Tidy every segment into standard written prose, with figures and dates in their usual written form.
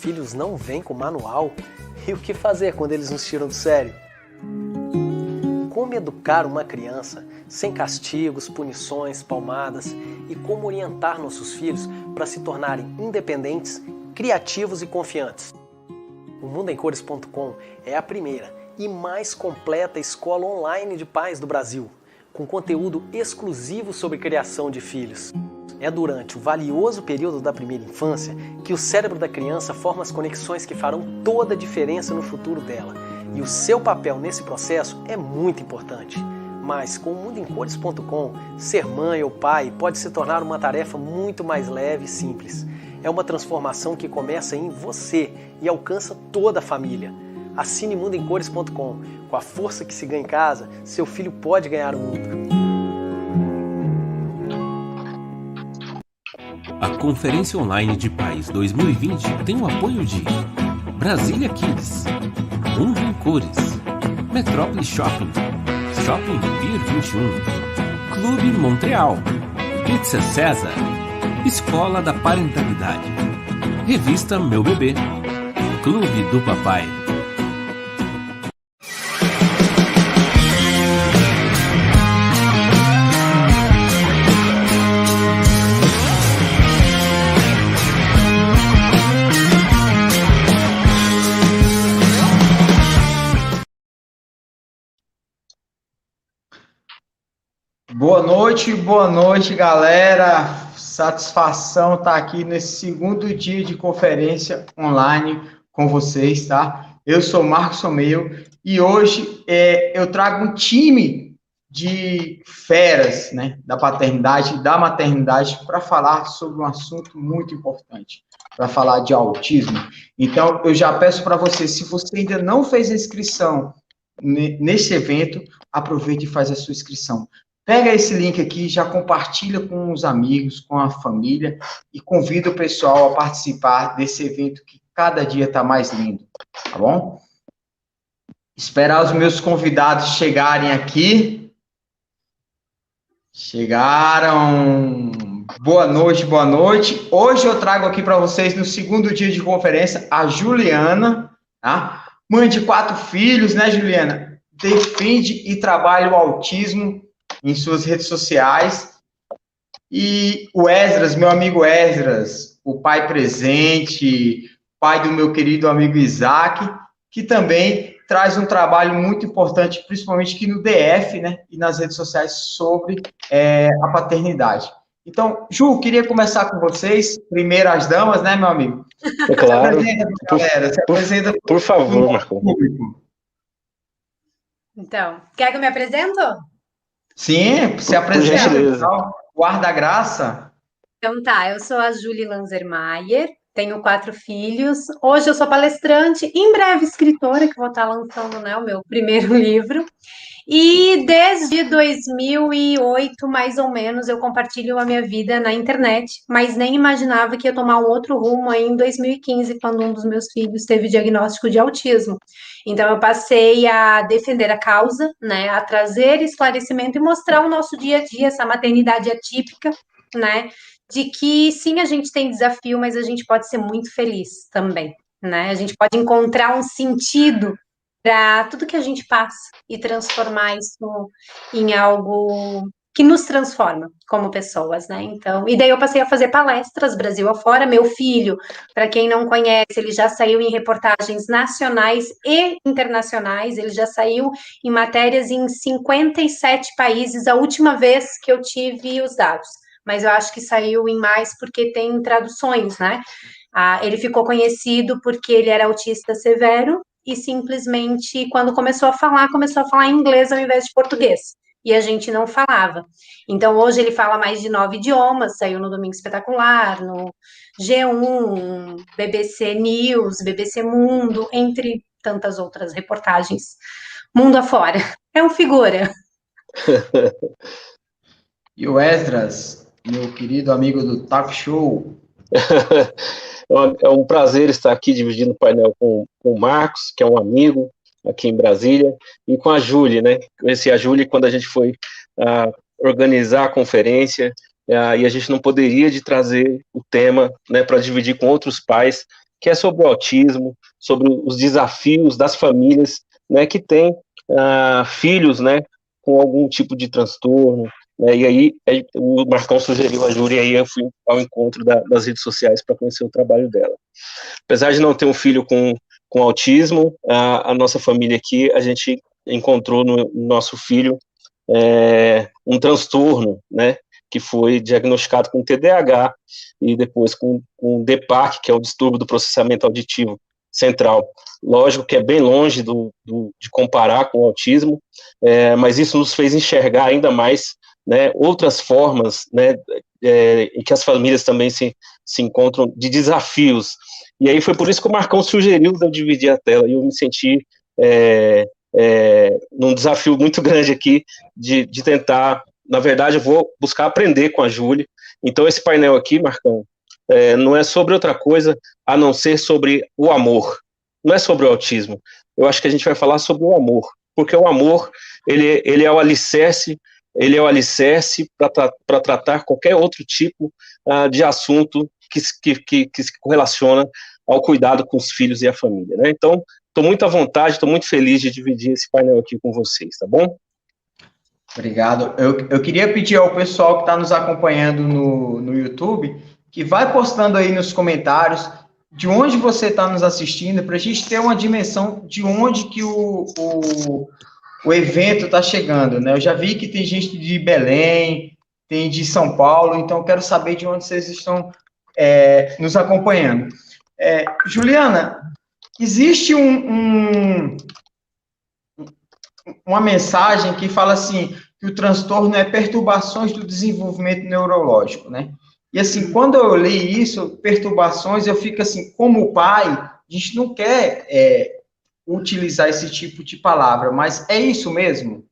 Filhos não vêm com manual? E o que fazer quando eles nos tiram do sério? Como educar uma criança sem castigos, punições, palmadas e como orientar nossos filhos para se tornarem independentes, criativos e confiantes? O Mundoemcores.com é a primeira e mais completa escola online de pais do Brasil, com conteúdo exclusivo sobre criação de filhos. É durante o valioso período da primeira infância que o cérebro da criança forma as conexões que farão toda a diferença no futuro dela. E o seu papel nesse processo é muito importante. Mas com o Mundoemcores.com, ser mãe ou pai pode se tornar uma tarefa muito mais leve e simples. É uma transformação que começa em você e alcança toda a família. Assine Mundoemcores.com. Com a força que se ganha em casa, seu filho pode ganhar o mundo. A Conferência Online de Pais 2020 tem o apoio de Brasília Kids, Mundo em Cores, Metrópole Shopping, Shopping Pier 21, Clube Montreal, Pizza César, Escola da Parentalidade, Revista Meu Bebê, Clube do Papai. Boa noite, galera. Satisfação estar aqui nesse segundo dia de conferência online com vocês, tá? Eu sou Marcos Someio e hoje eu trago um time de feras, né, da paternidade e da maternidade para falar sobre um assunto muito importante, para falar de autismo. Então, eu já peço para você, se você ainda não fez a inscrição nesse evento, aproveite e faz a sua inscrição. Pega esse link aqui, já compartilha com os amigos, com a família e convida o pessoal a participar desse evento que cada dia está mais lindo, tá bom? Esperar os meus convidados chegarem aqui. Chegaram. Boa noite, boa noite. Hoje eu trago aqui para vocês, no segundo dia de conferência, a Juliana, tá? Mãe de 4 filhos, né, Juliana? Defende e trabalha o autismo em suas redes sociais, e o Esdras, meu amigo Esdras, o pai presente, pai do meu querido amigo Isaac, que também traz um trabalho muito importante, principalmente aqui no DF, né, e nas redes sociais, sobre a paternidade. Então, Ju, queria começar com vocês, primeiro as damas, né, meu amigo? É claro. Se apresenta, galera, se apresenta por favor, Marcos. Então, quer que eu me apresento? Sim, se apresenta, guarda-graça. Então tá, eu sou a Julie Lanzermaier, tenho 4 filhos, hoje eu sou palestrante, em breve escritora, que vou estar lançando, né, o meu primeiro livro, e desde 2008, mais ou menos, eu compartilho a minha vida na internet, mas nem imaginava que ia tomar um outro rumo aí em 2015, quando um dos meus filhos teve diagnóstico de autismo. Então, eu passei a defender a causa, né, a trazer esclarecimento e mostrar o nosso dia a dia, essa maternidade atípica, né, de que sim, a gente tem desafio, mas a gente pode ser muito feliz também, né, a gente pode encontrar um sentido para tudo que a gente passa e transformar isso em algo que nos transforma como pessoas, né? Então, e daí eu passei a fazer palestras Brasil afora. Meu filho, para quem não conhece, ele já saiu em reportagens nacionais e internacionais, ele já saiu em matérias em 57 países, a última vez que eu tive os dados, mas eu acho que saiu em mais porque tem traduções, né? Ele ficou conhecido porque ele era autista severo e simplesmente, quando começou a falar em inglês ao invés de português. e a gente não falava. Então, hoje ele fala mais de 9 idiomas, saiu no Domingo Espetacular, no G1, BBC News, BBC Mundo, entre tantas outras reportagens, mundo afora. É um figura. E o Esdras, meu querido amigo do Talk Show. É um prazer estar aqui dividindo o painel com o Marcos, que é um amigo aqui em Brasília, e com a Júlia, né? Conheci a Júlia quando a gente foi organizar a conferência, e a gente não poderia de trazer o tema, né, para dividir com outros pais, que é sobre o autismo, sobre os desafios das famílias, né, que têm filhos, né, com algum tipo de transtorno, né, e aí o Marcão sugeriu a Júlia, e aí eu fui ao encontro das redes sociais para conhecer o trabalho dela. Apesar de não ter um filho com autismo, a nossa família aqui, a gente encontrou no nosso filho um transtorno, né, que foi diagnosticado com TDAH e depois com DPAC, que é o distúrbio do processamento auditivo central. Lógico que é bem longe de comparar com o autismo, mas isso nos fez enxergar ainda mais, né, outras formas, né, em que as famílias também se encontram de desafios. E aí foi por isso que o Marcão sugeriu de eu dividir a tela, e eu me senti num desafio muito grande aqui de tentar, na verdade, eu vou buscar aprender com a Júlia. Então esse painel aqui, Marcão, não é sobre outra coisa a não ser sobre o amor. Não é sobre o autismo. Eu acho que a gente vai falar sobre o amor, porque o amor, ele é o alicerce, para tratar qualquer outro tipo de assunto que se correlaciona ao cuidado com os filhos e a família, né? Então, estou muito à vontade, estou muito feliz de dividir esse painel aqui com vocês, tá bom? Obrigado. Eu queria pedir ao pessoal que está nos acompanhando no YouTube, que vai postando aí nos comentários de onde você está nos assistindo, para a gente ter uma dimensão de onde que o evento está chegando, né? Eu já vi que tem gente de Belém, tem de São Paulo, então eu quero saber de onde vocês estão nos acompanhando. Juliana, existe uma mensagem que fala assim, que o transtorno é perturbações do desenvolvimento neurológico, né? E assim, quando eu li isso, perturbações, eu fico assim, como pai, a gente não quer utilizar esse tipo de palavra, mas é isso mesmo?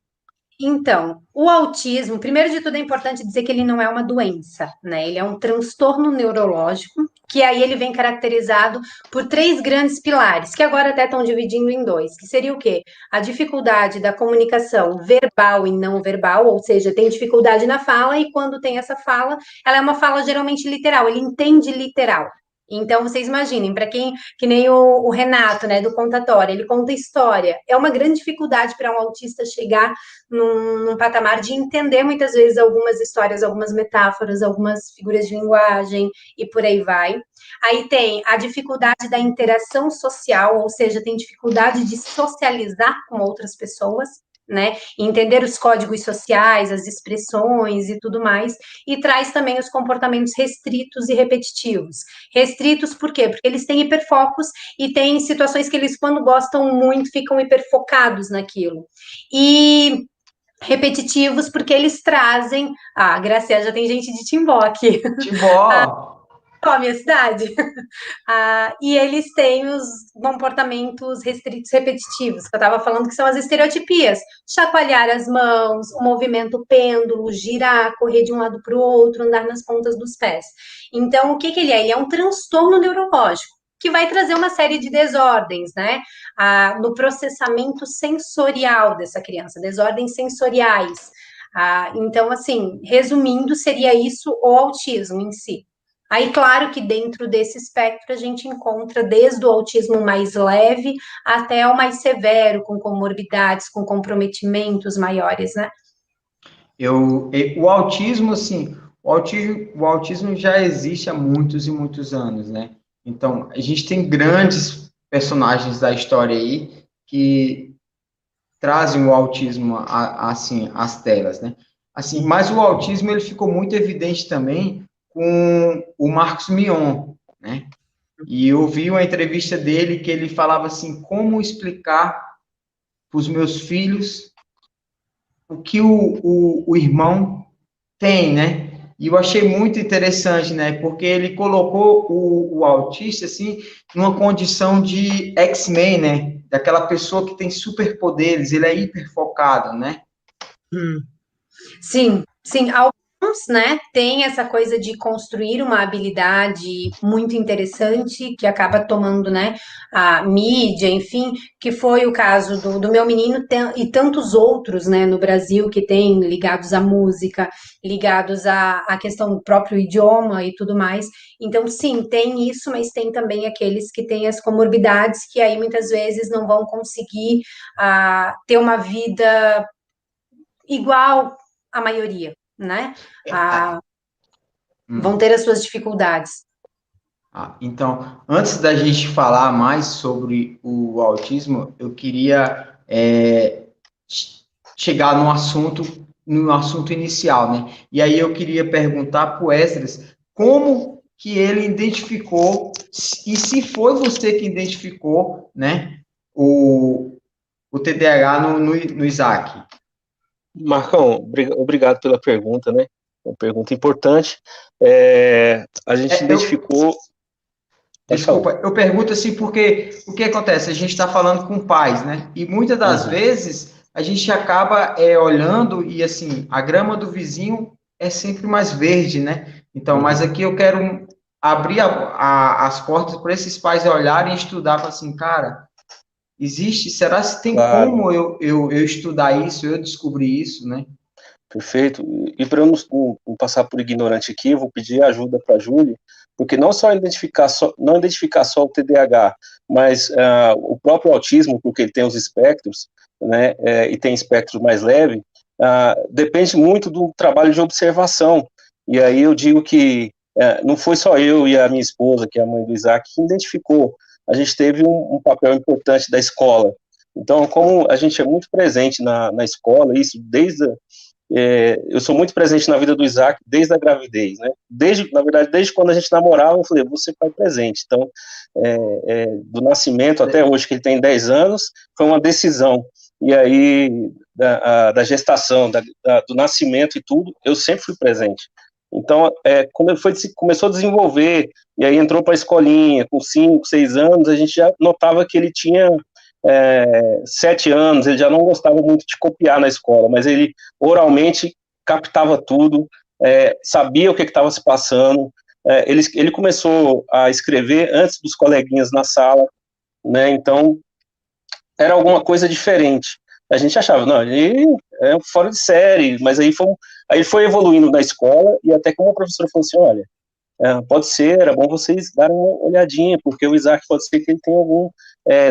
Então, o autismo, primeiro de tudo, é importante dizer que ele não é uma doença, né? Ele é um transtorno neurológico, que aí ele vem caracterizado por 3 grandes pilares, que agora até estão dividindo em 2, que seria o quê? A dificuldade da comunicação verbal e não verbal, ou seja, tem dificuldade na fala, e quando tem essa fala, ela é uma fala geralmente literal, ele entende literal. Então, vocês imaginem, para quem, que nem o Renato, né, do Contatório, ele conta história. É uma grande dificuldade para um autista chegar num patamar de entender muitas vezes algumas histórias, algumas metáforas, algumas figuras de linguagem e por aí vai. Aí tem a dificuldade da interação social, ou seja, tem dificuldade de socializar com outras pessoas, né? Entender os códigos sociais, as expressões e tudo mais, e traz também os comportamentos restritos e repetitivos. Restritos por quê? Porque eles têm hiperfocos e tem situações que eles, quando gostam muito, ficam hiperfocados naquilo. E repetitivos, porque eles trazem. Ah, Graciela, já tem gente de Timbó aqui. Timbó! Ó, minha cidade. E eles têm os comportamentos restritos repetitivos, que eu estava falando que são as estereotipias. Chacoalhar as mãos, o movimento pêndulo, girar, correr de um lado para o outro, andar nas pontas dos pés. Então, o que ele é? Ele é um transtorno neurológico, que vai trazer uma série de desordens, né? No processamento sensorial dessa criança, desordens sensoriais. Então, assim, resumindo, seria isso o autismo em si. Aí, claro que dentro desse espectro a gente encontra desde o autismo mais leve até o mais severo, com comorbidades, com comprometimentos maiores, né? O autismo, assim, o autismo já existe há muitos e muitos anos, né? Então, a gente tem grandes personagens da história aí que trazem o autismo, assim, às telas, né? Assim, mas o autismo, ele ficou muito evidente também com o Marcos Mion, né? E eu vi uma entrevista dele que ele falava assim, como explicar para os meus filhos o que o irmão tem, né? E eu achei muito interessante, né? Porque ele colocou o autista, assim, numa condição de X-Men, né? Daquela pessoa que tem superpoderes, ele é hiperfocado, né? Sim, sim, alguns, né, têm essa coisa de construir uma habilidade muito interessante que acaba tomando, né, a mídia, enfim, que foi o caso do meu menino e tantos outros, né, no Brasil que têm ligados à música, ligados à questão do próprio idioma e tudo mais. Então, sim, tem isso, mas tem também aqueles que têm as comorbidades que aí muitas vezes não vão conseguir ter uma vida igual à maioria, né? Ah, vão Hum. ter as suas dificuldades. Então, antes da gente falar mais sobre o autismo, eu queria chegar no assunto inicial, né? E aí eu queria perguntar para o Esdras como que ele identificou, e se foi você que identificou, né, o TDAH no Isaac. Marcão, obrigado pela pergunta, né? Uma pergunta importante. A gente Eu identificou. Pode falar. Desculpa, eu pergunto assim porque o que acontece? A gente está falando com pais, né? E muitas das vezes a gente acaba olhando e assim, a grama do vizinho é sempre mais verde, né? Então, mas aqui eu quero abrir as portas para esses pais olharem e estudar, falar assim, cara, existe, será que tem Claro, como eu estudar isso, eu descobrir isso, né? perfeito. E para eu não passar por ignorante aqui, eu vou pedir ajuda para a Júlia, porque não só não identificar só o TDAH, mas o próprio autismo, porque ele tem os espectros, né, e tem espectro mais leve, depende muito do trabalho de observação. E aí eu digo que não foi só eu e a minha esposa, que é a mãe do Isaac, que identificou. A gente teve um papel importante da escola. Então, como a gente é muito presente na escola, isso eu sou muito presente na vida do Isaac desde a gravidez, né? Na verdade, desde quando a gente namorava, eu falei, você pai presente. Então, do nascimento até hoje, que ele tem 10 anos, foi uma decisão. E aí, da gestação, do nascimento e tudo, eu sempre fui presente. Então, quando ele começou a desenvolver, e aí entrou para a escolinha, com 5, 6 anos, a gente já notava que ele tinha 7 anos, ele já não gostava muito de copiar na escola, mas ele oralmente captava tudo, sabia o que estava se passando, ele começou a escrever antes dos coleguinhas na sala, né, então era alguma coisa diferente. A gente achava, não, ele é fora de série, mas aí foi evoluindo na escola, e até que uma professora falou assim, olha, pode ser, era bom vocês darem uma olhadinha, porque o Isaac pode ser que ele tenha algum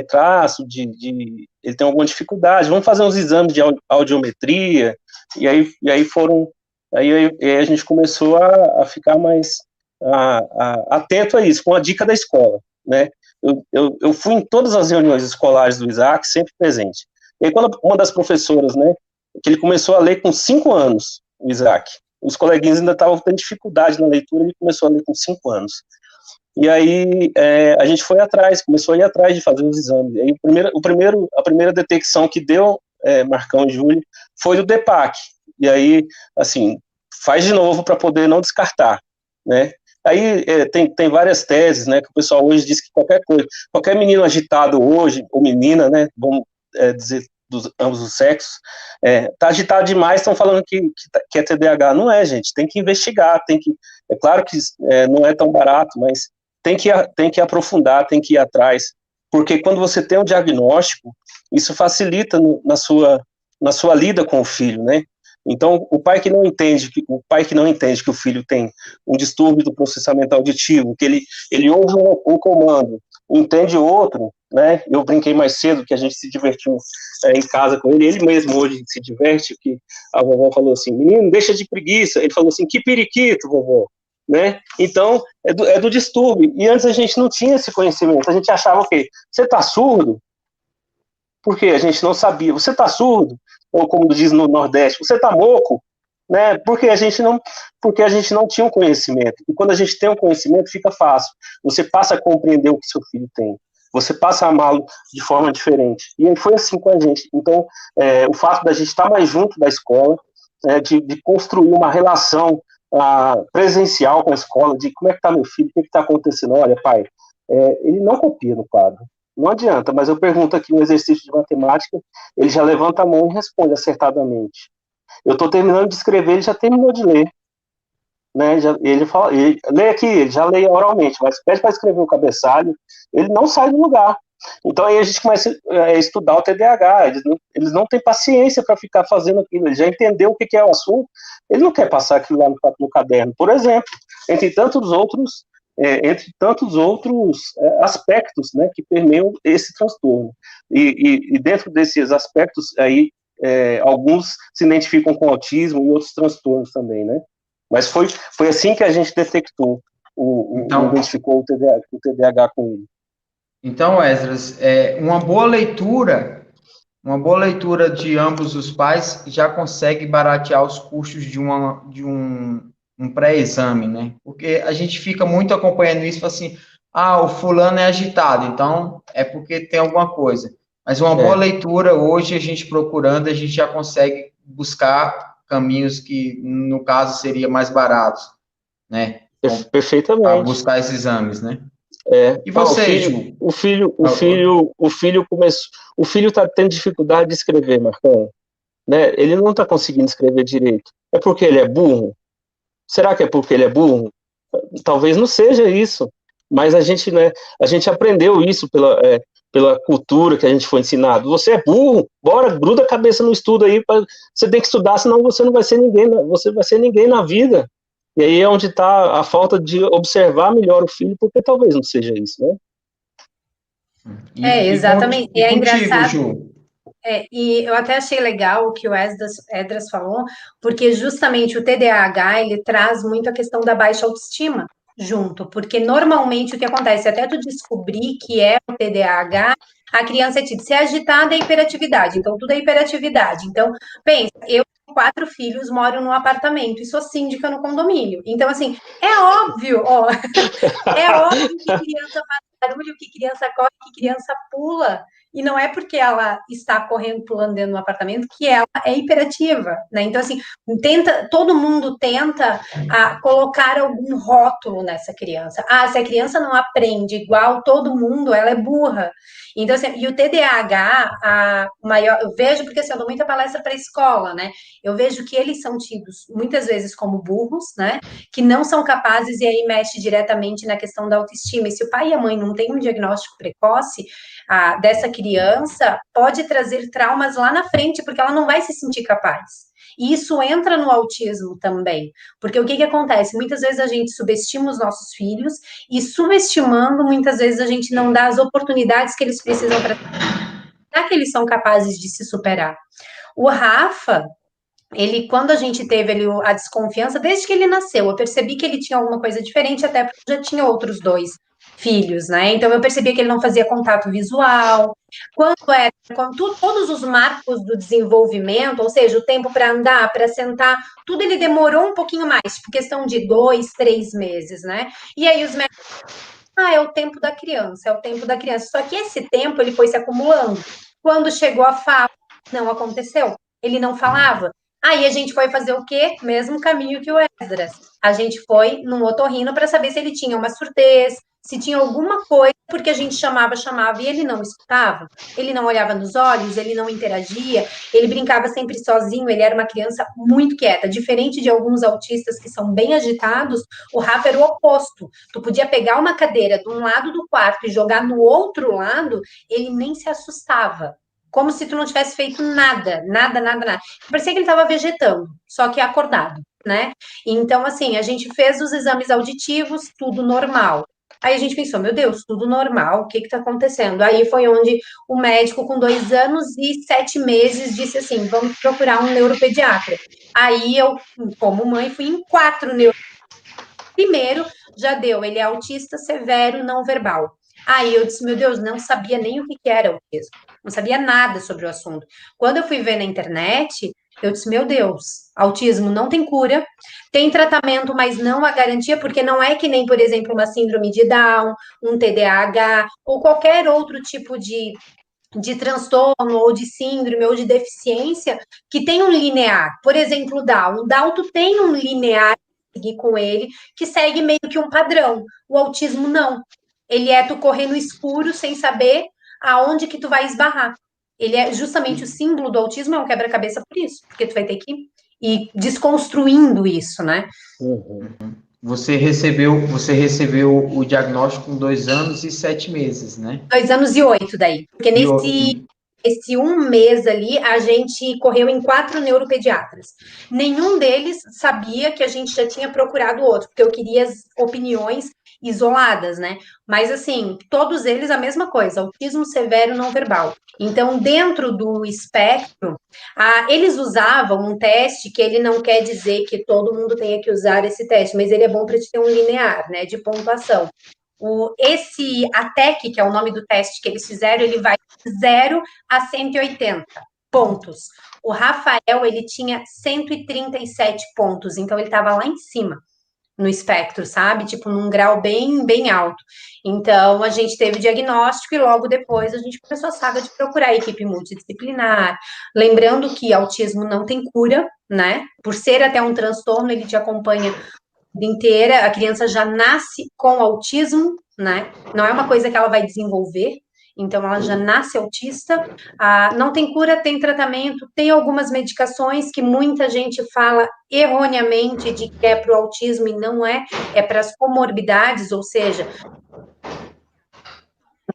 traço ele tem alguma dificuldade, vamos fazer uns exames de audiometria, e aí a gente começou a ficar mais atento a isso, com a dica da escola, né? Eu fui em todas as reuniões escolares do Isaac, sempre presente. E aí, quando uma das professoras, né, que ele começou a ler com 5 anos, o Isaac, os coleguinhas ainda estavam tendo dificuldade na leitura, ele começou a ler com 5 anos. E aí a gente começou a ir atrás de fazer os exames. E aí a primeira detecção que deu, Marcão e Júlio, foi do DEPAC. E aí, assim, faz de novo para poder não descartar, né? Aí tem várias teses, né, que o pessoal hoje diz que qualquer menino agitado hoje, ou menina, né, vamos dizer dos ambos os sexos, tá agitado demais, estão falando que é TDAH. Não é, gente, tem que investigar, é claro que não é tão barato, mas tem que aprofundar, tem que ir atrás, porque quando você tem um diagnóstico, isso facilita na sua lida com o filho, né? Então, o pai que não entende que o filho tem um distúrbio do processamento auditivo, que ele ouve um comando, entende outro, né? Eu brinquei mais cedo que a gente se divertiu em casa com ele mesmo hoje se diverte, que a vovó falou assim, menino, deixa de preguiça, ele falou assim, que periquito, vovó, né? Então, é do distúrbio, e antes a gente não tinha esse conhecimento, a gente achava o quê? Você tá surdo? Porque a gente não sabia, você tá surdo? Ou como diz no Nordeste, você tá moco? Né? Porque a gente não tinha um conhecimento. E quando a gente tem um conhecimento, fica fácil. Você passa a compreender o que seu filho tem. você passa a amá-lo de forma diferente. E aí foi assim com a gente. Então, o fato da gente estar mais junto da escola, de construir uma relação presencial com a escola, de como é que está meu filho, o que está acontecendo. Olha, pai, ele não copia no quadro, não adianta, mas eu pergunto aqui um exercício de matemática, ele já levanta a mão e responde acertadamente. Eu estou terminando de escrever, ele já terminou de ler. Né, ele fala, ele lê aqui, ele já lê oralmente, mas pede para escrever o cabeçalho, ele não sai do lugar. Então aí a gente começa a estudar o TDAH, eles não têm paciência para ficar fazendo aquilo, ele já entendeu o que é o assunto, ele não quer passar aquilo lá no caderno, por exemplo, entre tantos outros aspectos, né, que permeiam esse transtorno. E dentro desses aspectos aí, alguns se identificam com autismo e outros transtornos também, né? Mas foi assim que a gente detectou, identificou o TDAH com ele. Então, Esdras, uma boa leitura de ambos os pais já consegue baratear os custos de um pré-exame, né? Porque a gente fica muito acompanhando isso e fala assim, o fulano é agitado, então é porque tem alguma coisa. Mas uma boa leitura, hoje, a gente procurando, a gente já consegue buscar caminhos que, no caso, seriam mais baratos, né? Perfeitamente. Para buscar esses exames, né? E você, Ju? O filho está tendo dificuldade de escrever, Marcão, né? Ele não está conseguindo escrever direito. É porque ele é burro? Será que é porque ele é burro? Talvez não seja isso, mas a gente aprendeu isso pela cultura que a gente foi ensinado. Você é burro, bora, gruda a cabeça no estudo aí, você tem que estudar, senão você não vai ser ninguém, você vai ser ninguém na vida. E aí é onde está a falta de observar melhor o filho, porque talvez não seja isso, né? Exatamente. E é engraçado. Ju? E eu até achei legal o que o Esdras falou, porque justamente o TDAH, ele traz muito a questão da baixa autoestima junto, porque normalmente o que acontece, até tu descobrir que é o TDAH, a criança se é agitada é hiperatividade, então tudo é hiperatividade. Então, pensa, eu tenho 4 filhos, moro num apartamento e sou síndica no condomínio. Então, assim, é óbvio que criança faz barulho, que criança corre, que criança pula. E não é porque ela está correndo, pulando dentro do apartamento, que ela é hiperativa, né? Então, assim, todo mundo tenta colocar algum rótulo nessa criança. Se a criança não aprende igual todo mundo, ela é burra. Então, assim, e o TDAH, eu vejo, porque assim, eu dou muita palestra para a escola, né? Eu vejo que eles são tidos muitas vezes como burros, né? Que não são capazes, e aí mexe diretamente na questão da autoestima. E se o pai e a mãe não têm um diagnóstico precoce dessa criança, pode trazer traumas lá na frente, porque ela não vai se sentir capaz. E isso entra no autismo também, porque o que acontece? Muitas vezes a gente subestima os nossos filhos, e subestimando, muitas vezes a gente não dá as oportunidades que eles precisam para que eles são capazes de se superar. O Rafa, quando a gente teve a desconfiança, desde que ele nasceu, eu percebi que ele tinha alguma coisa diferente, até porque já tinha outros 2 filhos, né? Então eu percebia que ele não fazia contato visual. Todos os marcos do desenvolvimento, ou seja, o tempo para andar, para sentar, tudo ele demorou um pouquinho mais, tipo, questão de 2, 3 meses, né? E aí os médicos, é o tempo da criança, é o tempo da criança. Só que esse tempo ele foi se acumulando. Quando chegou a fala, não aconteceu. Ele não falava. Aí a gente foi fazer o quê? Mesmo caminho que o Esdras. A gente foi num otorrino para saber se ele tinha uma surdez, se tinha alguma coisa, porque a gente chamava e ele não escutava. Ele não olhava nos olhos, ele não interagia, ele brincava sempre sozinho, ele era uma criança muito quieta. Diferente de alguns autistas que são bem agitados, o Rafa era o oposto. Tu podia pegar uma cadeira de um lado do quarto e jogar no outro lado, ele nem se assustava. Como se tu não tivesse feito nada. Parecia que ele estava vegetando, só que acordado, né? Então, assim, a gente fez os exames auditivos, tudo normal. Aí a gente pensou, meu Deus, tudo normal, o que está acontecendo? Aí foi onde o médico, com 2 anos e 7 meses, disse assim, vamos procurar um neuropediatra. Aí eu, como mãe, fui em 4 neuropediatras. Primeiro, já deu, ele é autista severo não verbal. Aí eu disse, meu Deus, não sabia nem o que era autismo. Não sabia nada sobre o assunto. Quando eu fui ver na internet, eu disse, meu Deus, autismo não tem cura, tem tratamento, mas não há garantia, porque não é que nem, por exemplo, uma síndrome de Down, um TDAH, ou qualquer outro tipo de transtorno, ou de síndrome, ou de deficiência, que tem um linear. Por exemplo, o Down. O Down, tu tem um linear seguir com ele, que segue meio que um padrão. O autismo, não. Ele é tu correr no escuro sem saber aonde que tu vai esbarrar. Ele é justamente o símbolo do autismo, é um quebra-cabeça por isso, porque tu vai ter que ir desconstruindo isso, né? Uhum. Você recebeu o diagnóstico com 2 anos e 7 meses, né? 2 anos e 8 daí. Porque E o- esse um mês ali, a gente correu em 4 neuropediatras. Nenhum deles sabia que a gente já tinha procurado outro, porque eu queria as opiniões isoladas, né? Mas, assim, todos eles a mesma coisa, autismo severo não verbal. Então, dentro do espectro, eles usavam um teste que ele não quer dizer que todo mundo tenha que usar esse teste, mas ele é bom para te ter um linear, né, de pontuação. Esse ATEC, que é o nome do teste que eles fizeram, ele vai de 0 a 180 pontos. O Rafael, ele tinha 137 pontos, então ele estava lá em cima no espectro, sabe? Tipo, num grau bem, bem alto. Então, a gente teve o diagnóstico e logo depois a gente começou a saga de procurar a equipe multidisciplinar. Lembrando que autismo não tem cura, né? Por ser até um transtorno, ele te acompanha a vida inteira. A criança já nasce com autismo, né? Não é uma coisa que ela vai desenvolver. Então, ela já nasce autista. Não tem cura, tem tratamento, tem algumas medicações que muita gente fala erroneamente de que é para o autismo e não é, é para as comorbidades, ou seja,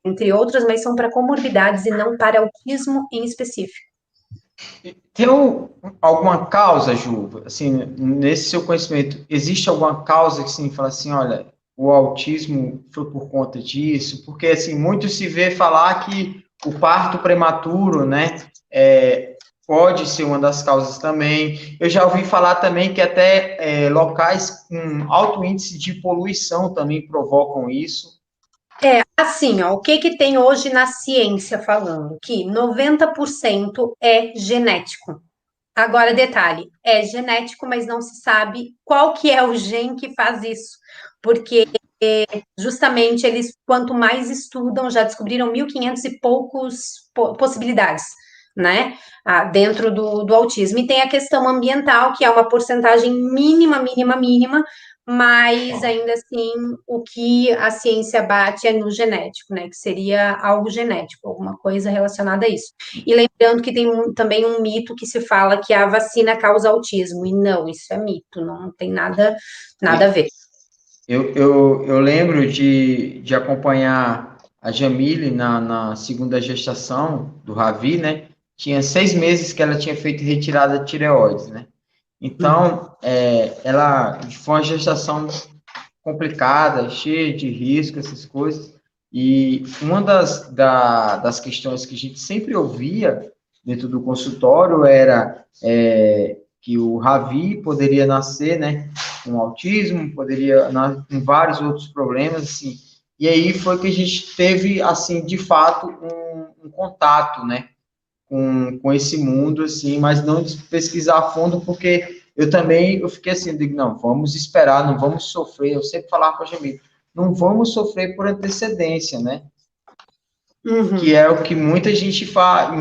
entre outras, mas são para comorbidades e não para autismo em específico. Tem alguma causa, Ju, assim, nesse seu conhecimento, existe alguma causa que assim, fala assim, olha, o autismo foi por conta disso? Porque, assim, muito se vê falar que o parto prematuro, né, pode ser uma das causas também. Eu já ouvi falar também que até locais com alto índice de poluição também provocam isso. Assim, ó, o que que tem hoje na ciência falando? Que 90% é genético. Agora, detalhe, é genético, mas não se sabe qual que é o gene que faz isso, porque justamente eles, quanto mais estudam, já descobriram 1.500 e poucos possibilidades, né, dentro do autismo. E tem a questão ambiental, que é uma porcentagem mínima, mínima, mínima, mas ainda assim, o que a ciência bate é no genético, né, que seria algo genético, alguma coisa relacionada a isso. E lembrando que tem também um mito que se fala que a vacina causa autismo, e não, isso é mito, não tem nada a ver. Eu lembro de acompanhar a Jamile na segunda gestação do Ravi, né? Tinha 6 meses que ela tinha feito retirada de tireoides, né? Então, ela foi uma gestação complicada, cheia de risco, essas coisas. E uma das questões que a gente sempre ouvia dentro do consultório era que o Ravi poderia nascer, né, com autismo, poderia com vários outros problemas, assim. E aí foi que a gente teve, assim, de fato, um contato, né, com esse mundo, assim, mas não de pesquisar a fundo, porque eu fiquei assim, digo, não, vamos esperar, não vamos sofrer, eu sempre falava com a Jamila, não vamos sofrer por antecedência, né? Uhum. Que é o que muita gente faz,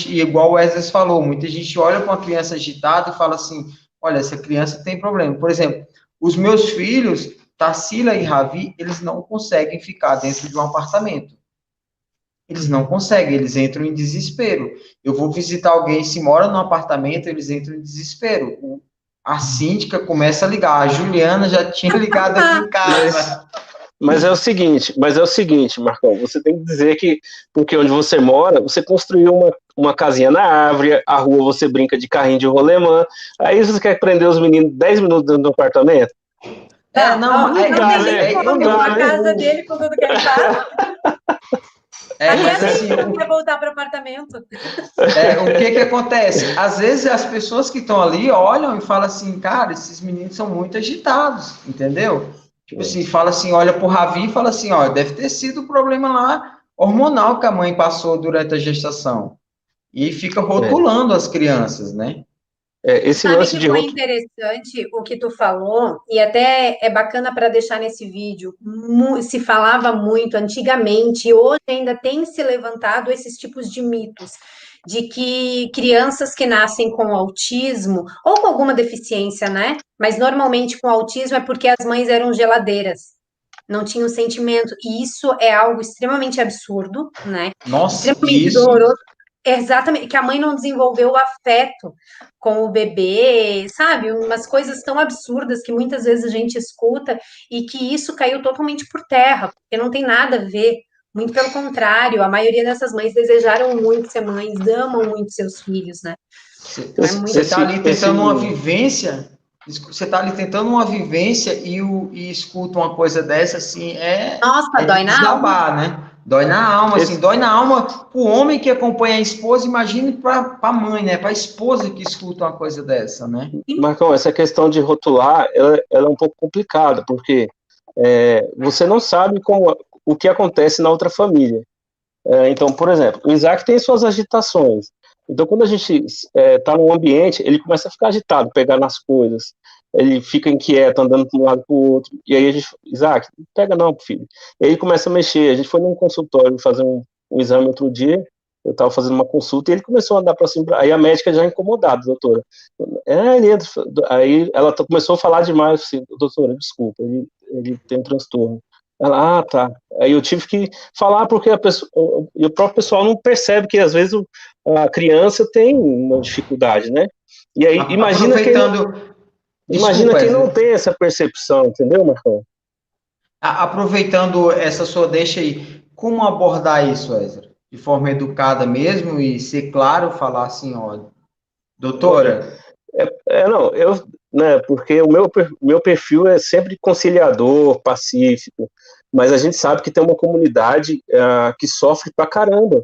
igual o Wesley falou, muita gente olha para uma criança agitada e fala assim, olha, essa criança tem problema. Por exemplo, os meus filhos, Tarsila e Ravi, eles não conseguem ficar dentro de um apartamento. Eles não conseguem, eles entram em desespero. Eu vou visitar alguém, se mora num apartamento, eles entram em desespero. A síndica começa a ligar. A Juliana já tinha ligado aqui em casa. Mas é o seguinte, Marcão, você tem que dizer que, porque onde você mora, você construiu uma casinha na árvore, a rua você brinca de carrinho de rolemã, aí você quer prender os meninos 10 minutos dentro do apartamento? Não tem como, a casa dele com tudo que ele faz. Mas assim, não quer voltar para o apartamento. O que acontece? Às vezes as pessoas que estão ali olham e falam assim, cara, esses meninos são muito agitados, entendeu? Tipo assim, fala assim, olha pro Ravi e fala assim, ó, deve ter sido o problema lá hormonal que a mãe passou durante a gestação. E fica É, rotulando as crianças, né? esse Sabe lance que de foi rótulo. interessante o que tu falou, e até é bacana para deixar nesse vídeo. Se falava muito antigamente, e hoje ainda tem se levantado esses tipos de mitos, de que crianças que nascem com autismo, ou com alguma deficiência, né? Mas normalmente com autismo é porque as mães eram geladeiras, não tinham sentimento, e isso é algo extremamente absurdo, né? Nossa, Extremamente isso. doloroso. Exatamente, que a mãe não desenvolveu o afeto com o bebê, sabe? Umas coisas tão absurdas que muitas vezes a gente escuta e que isso caiu totalmente por terra, porque não tem nada a ver. Muito pelo contrário, a maioria dessas mães desejaram muito ser mães, amam muito seus filhos, né? Então é muito. Você está ali Esse, tentando uma vivência, você está ali tentando uma vivência e escuta uma coisa dessa, assim, Nossa, é de dói na alma. desabar, né? Dói na alma, assim, esse, dói na alma o homem que acompanha a esposa, imagine para a mãe, né? Para a esposa que escuta uma coisa dessa, né? Marcão, essa questão de rotular, ela é um pouco complicada, porque você não sabe o que acontece na outra família. Então, por exemplo, o Isaac tem suas agitações. Então, quando a gente está num ambiente, ele começa a ficar agitado, pegar nas coisas, ele fica inquieto, andando de um lado para o outro, e aí a gente, Isaac, não pega não, filho. E aí ele começa a mexer. A gente foi num consultório fazer um exame outro dia, eu estava fazendo uma consulta, e ele começou a andar para cima, aí a médica já incomodada, doutora. Ele entra, aí ela começou a falar demais, assim, doutora, desculpa, ele tem um transtorno. Ela, tá. Aí eu tive que falar porque e o próprio pessoal não percebe que às vezes a criança tem uma dificuldade, né? E aí Aproveitando, imagina desculpa, quem não Ezra, tem essa percepção, entendeu, Marcão? aproveitando essa sua deixa aí, como abordar isso, Ezra? De forma educada mesmo e ser claro, falar assim, ó, Olha, doutora, não, né, porque meu perfil é sempre conciliador, pacífico, mas a gente sabe que tem uma comunidade que sofre pra caramba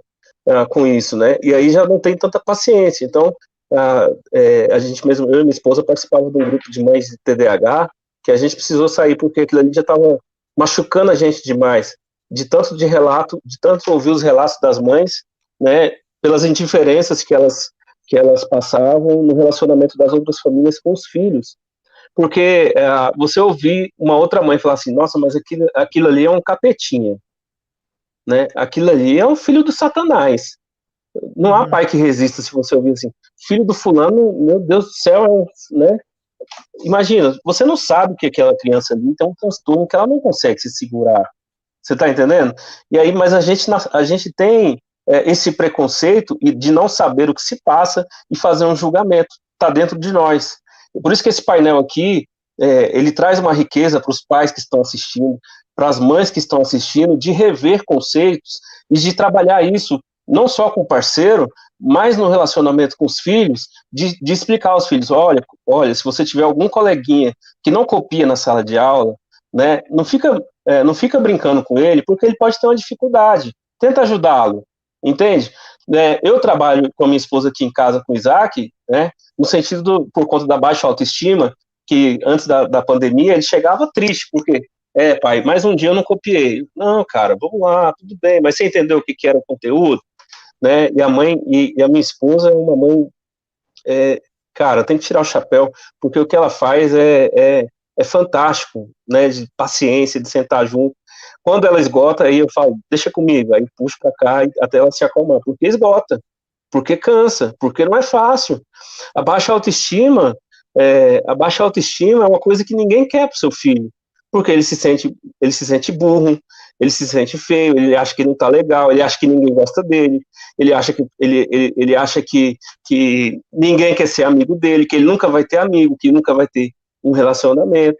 com isso, né? E aí já não tem tanta paciência. Então, a gente mesmo, eu e minha esposa participava de um grupo de mães de TDAH que a gente precisou sair porque aquilo ali já estava machucando a gente demais, de tanto ouvir os relatos das mães, né? Pelas indiferenças que elas passavam no relacionamento das outras famílias com os filhos. Porque você ouvir uma outra mãe falar assim, nossa, mas aquilo ali é um capetinha, né? Aquilo ali é um filho do Satanás. Não há pai que resista se você ouvir assim, filho do fulano, meu Deus do céu, né? Imagina, você não sabe que aquela criança ali tem um transtorno que ela não consegue se segurar. Você está entendendo? E aí, mas a gente tem esse preconceito de não saber o que se passa e fazer um julgamento. Está dentro de nós. Por isso que esse painel aqui, ele traz uma riqueza para os pais que estão assistindo, para as mães que estão assistindo, de rever conceitos e de trabalhar isso não só com o parceiro, mas no relacionamento com os filhos, de explicar aos filhos, olha, se você tiver algum coleguinha que não copia na sala de aula, né, não fica brincando com ele, porque ele pode ter uma dificuldade. Tenta ajudá-lo, entende? Eu trabalho com a minha esposa aqui em casa com o Isaac, né, no sentido por conta da baixa autoestima, que antes da pandemia ele chegava triste, porque, pai, mais um dia eu não copiei. Não, cara, vamos lá, tudo bem, mas você entendeu o que era o conteúdo? Né? E a minha esposa é uma mãe, cara, tem que tirar o chapéu, porque o que ela faz é fantástico, né, de paciência, de sentar junto. Quando ela esgota, aí eu falo, deixa comigo, aí puxo para cá até ela se acalmar, porque esgota, porque cansa, porque não é fácil. A baixa autoestima, a baixa autoestima é uma coisa que ninguém quer para o seu filho, porque ele se sente burro, ele se sente feio, ele acha que não está legal, ele acha que ninguém gosta dele, ele acha que ninguém quer ser amigo dele, que ele nunca vai ter amigo, que nunca vai ter um relacionamento.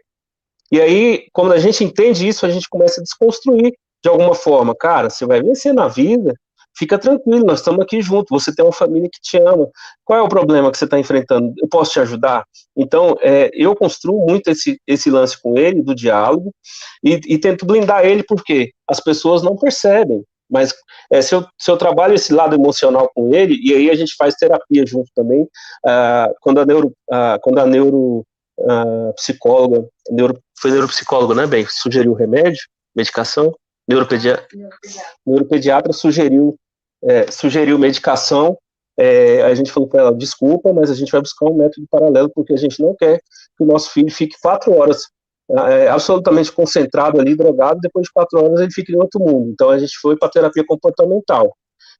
E aí, quando a gente entende isso, a gente começa a desconstruir de alguma forma. Cara, você vai vencer na vida, fica tranquilo, nós estamos aqui juntos, você tem uma família que te ama. Qual é o problema que você está enfrentando? Eu posso te ajudar? Então, eu construo muito esse lance com ele, do diálogo, e tento blindar ele, porque as pessoas não percebem. Mas se eu trabalho esse lado emocional com ele, e aí a gente faz terapia junto também, quando a neuro a psicóloga, foi neuropsicóloga, né, bem, sugeriu remédio, medicação, neuropediatra sugeriu medicação, a gente falou para ela, desculpa, mas a gente vai buscar um método paralelo, porque a gente não quer que o nosso filho fique 4 horas absolutamente concentrado ali, drogado, depois de 4 horas ele fica em outro mundo. Então a gente foi para a terapia comportamental.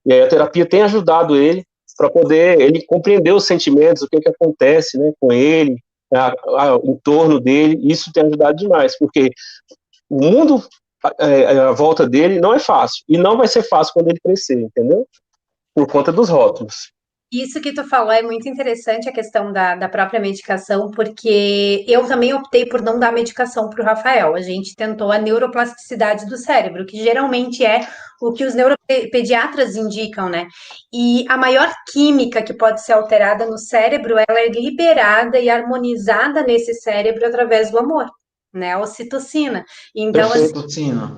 E aí a terapia tem ajudado ele para poder ele compreender os sentimentos, o que acontece, né, com ele, em torno dele. Isso tem ajudado demais, porque o mundo à volta dele não é fácil, e não vai ser fácil quando ele crescer, entendeu? Por conta dos rótulos. Isso que tu falou é muito interessante, a questão da própria medicação, porque eu também optei por não dar medicação para o Rafael. A gente tentou a neuroplasticidade do cérebro, que geralmente é o que os neuropediatras indicam, né? E a maior química que pode ser alterada no cérebro, ela é liberada e harmonizada nesse cérebro através do amor, né? A ocitocina. Então, Perfeito, Tina.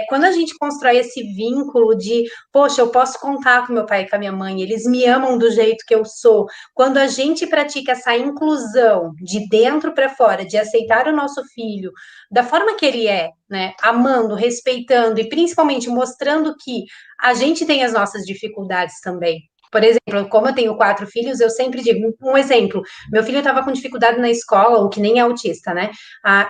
quando a gente constrói esse vínculo de, poxa, eu posso contar com meu pai e com a minha mãe, eles me amam do jeito que eu sou. Quando a gente pratica essa inclusão de dentro para fora, de aceitar o nosso filho da forma que ele é, né? Amando, respeitando e principalmente mostrando que a gente tem as nossas dificuldades também. Por exemplo, como eu tenho 4 filhos, eu sempre digo, um exemplo, meu filho estava com dificuldade na escola, o que nem é autista, né?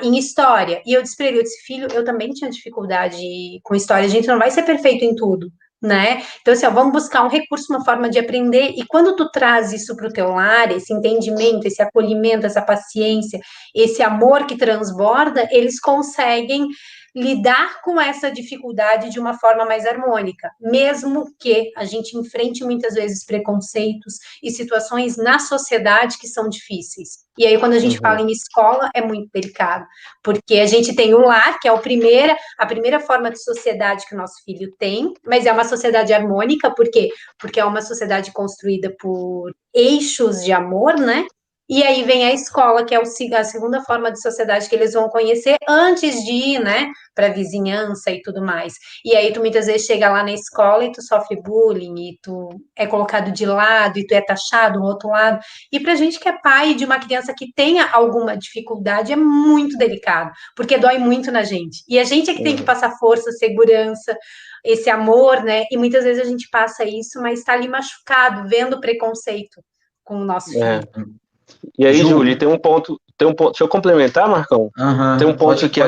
Em história. E eu disse para ele, eu disse, filho, eu também tinha dificuldade com história, a gente não vai ser perfeito em tudo, né? Então, assim, ó, vamos buscar um recurso, uma forma de aprender, e quando tu traz isso para o teu lar, esse entendimento, esse acolhimento, essa paciência, esse amor que transborda, eles conseguem lidar com essa dificuldade de uma forma mais harmônica, mesmo que a gente enfrente muitas vezes preconceitos e situações na sociedade que são difíceis. E aí, quando a gente fala em escola, é muito delicado, porque a gente tem o lar, que é a primeira forma de sociedade que o nosso filho tem, mas é uma sociedade harmônica, por quê? Porque é uma sociedade construída por eixos de amor, né? E aí vem a escola, que é a segunda forma de sociedade que eles vão conhecer antes de ir, né, para a vizinhança e tudo mais. E aí tu muitas vezes chega lá na escola e tu sofre bullying, e tu é colocado de lado, e tu é taxado no outro lado. E pra gente que é pai de uma criança que tenha alguma dificuldade, é muito delicado, porque dói muito na gente. E a gente é que tem que passar força, segurança, esse amor, né? E muitas vezes a gente passa isso, mas está ali machucado, vendo preconceito com o nosso filho. E aí, Júlia, tem um ponto, deixa eu complementar, Marcão. Tem um ponto que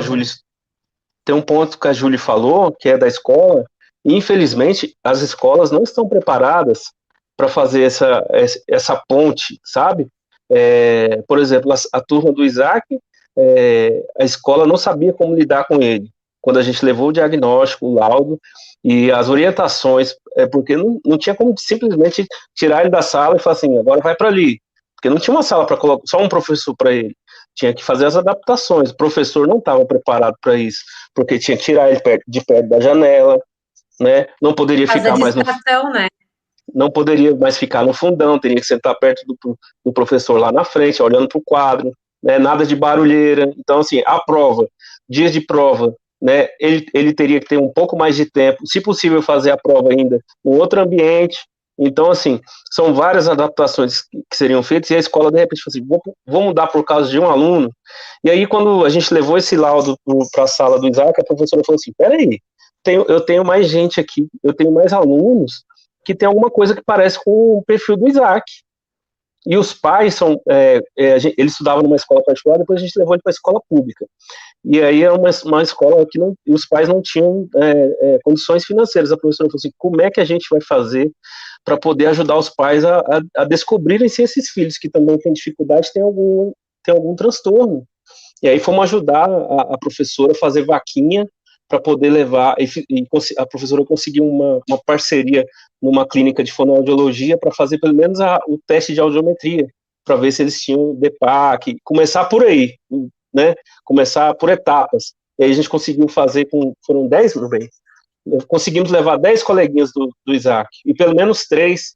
a Júlia falou, que é da escola, e infelizmente as escolas não estão preparadas para fazer essa ponte, sabe? Por exemplo, a turma do Isaac, a escola não sabia como lidar com ele. Quando a gente levou o diagnóstico, o laudo e as orientações, porque não tinha como simplesmente tirar ele da sala e falar assim, agora vai para ali. Porque não tinha uma sala para colocar, só um professor para ele. Tinha que fazer as adaptações. O professor não estava preparado para isso, porque tinha que tirar ele de perto da janela, né? Não poderia ficar mais no... né? Não poderia mais ficar no fundão, teria que sentar perto do professor lá na frente, olhando para o quadro, né? Nada de barulheira. Então, assim, a prova, dias de prova, né? Ele teria que ter um pouco mais de tempo, se possível fazer a prova ainda em outro ambiente. Então, assim, são várias adaptações que seriam feitas, e a escola, de repente, falou assim, vou mudar por causa de um aluno. E aí, quando a gente levou esse laudo para a sala do Isaac, a professora falou assim, peraí, eu tenho mais gente aqui, eu tenho mais alunos que tem alguma coisa que parece com o perfil do Isaac. E os pais ele estudava numa escola particular, depois a gente levou ele para a escola pública. E aí é uma escola que os pais não tinham condições financeiras. A professora falou assim, como é que a gente vai fazer para poder ajudar os pais a descobrirem se esses filhos que também têm dificuldade têm algum transtorno. E aí fomos ajudar a professora a fazer vaquinha para poder levar, e a professora conseguiu uma parceria numa clínica de fonoaudiologia para fazer pelo menos o teste de audiometria, para ver se eles tinham DEPAC, começar por aí, né? Começar por etapas. E aí a gente conseguiu fazer foram 10, meu bem? Conseguimos levar 10 coleguinhas do Isaac, e pelo menos 3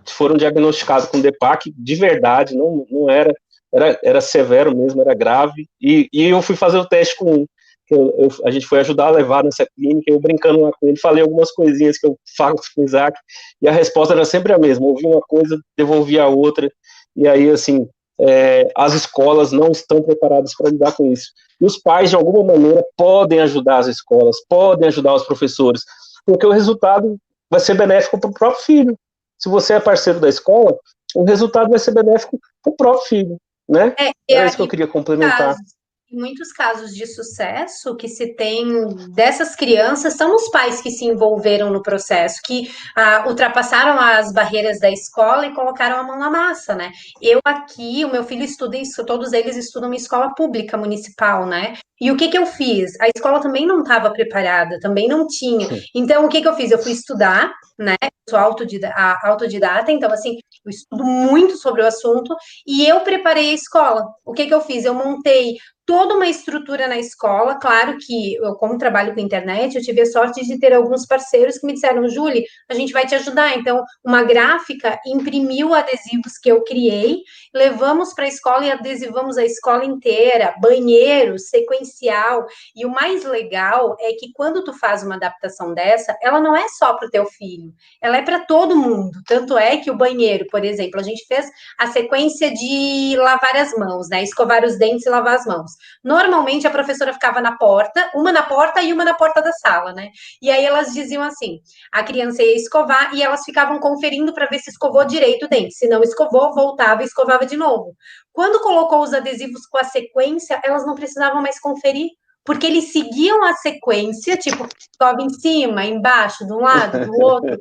foram diagnosticados com DEPAC de verdade, não era severo mesmo, era grave, e eu fui fazer o teste com um, a gente foi ajudar a levar nessa clínica, eu brincando lá com ele, falei algumas coisinhas que eu faço com o Isaac, e a resposta era sempre a mesma, ouvi uma coisa, devolvi a outra, e aí, assim, as escolas não estão preparadas para lidar com isso. E os pais, de alguma maneira, podem ajudar as escolas, podem ajudar os professores, porque o resultado vai ser benéfico para o próprio filho. Se você é parceiro da escola, o resultado vai ser benéfico para o próprio filho, né? É isso que eu queria complementar. Em muitos casos de sucesso que se tem dessas crianças são os pais que se envolveram no processo, que ultrapassaram as barreiras da escola e colocaram a mão na massa, né? Eu aqui, o meu filho estuda isso, todos eles estudam em escola pública municipal, né? E o que que eu fiz? A escola também não estava preparada, também não tinha. Então, o que que eu fiz? Eu fui estudar, né? Eu sou autodidata, então, assim, eu estudo muito sobre o assunto e eu preparei a escola. O que que eu fiz? Eu montei toda uma estrutura na escola. Claro que eu, como trabalho com internet, eu tive a sorte de ter alguns parceiros que me disseram, Júlia, a gente vai te ajudar. Então, uma gráfica imprimiu adesivos que eu criei, levamos para a escola e adesivamos a escola inteira, banheiro, sequencial. E o mais legal é que quando tu faz uma adaptação dessa, ela não é só para o teu filho, ela é para todo mundo. Tanto é que o banheiro, por exemplo, a gente fez a sequência de lavar as mãos, né? Escovar os dentes e lavar as mãos. Normalmente a professora ficava na porta, uma na porta e uma na porta da sala, né? E aí elas diziam assim: a criança ia escovar e elas ficavam conferindo para ver se escovou direito o dente. Se não escovou, voltava e escovava de novo. Quando colocou os adesivos com a sequência, elas não precisavam mais conferir, porque eles seguiam a sequência, tipo, escova em cima, embaixo, de um lado, do outro.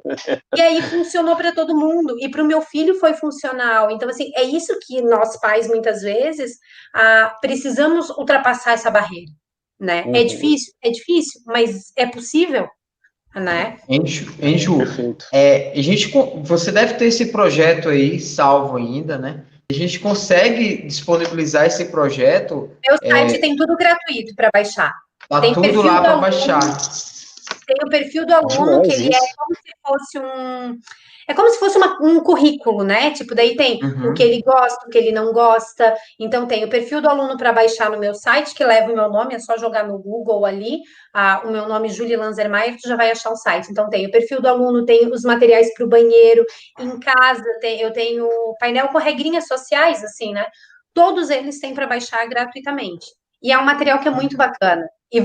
E aí funcionou para todo mundo. E para o meu filho foi funcional. Então, assim, é isso que nós pais, muitas vezes, precisamos ultrapassar essa barreira, né? É difícil, mas é possível, né? Enju, você deve ter esse projeto aí salvo ainda, né? A gente consegue disponibilizar esse projeto. Meu site tem tudo gratuito para baixar. Tá Tem tudo lá para baixar. Tem o perfil do aluno, que ele é como se fosse um currículo, né? Tipo, daí tem o que ele gosta, o que ele não gosta. Então, tem o perfil do aluno para baixar no meu site, que leva o meu nome, é só jogar no Google ali, o meu nome, Júlia Lanzermaier, tu já vai achar o site. Então, tem o perfil do aluno, tem os materiais para o banheiro. Em casa, eu tenho painel com regrinhas sociais, assim, né? Todos eles têm para baixar gratuitamente. E é um material que é muito bacana. E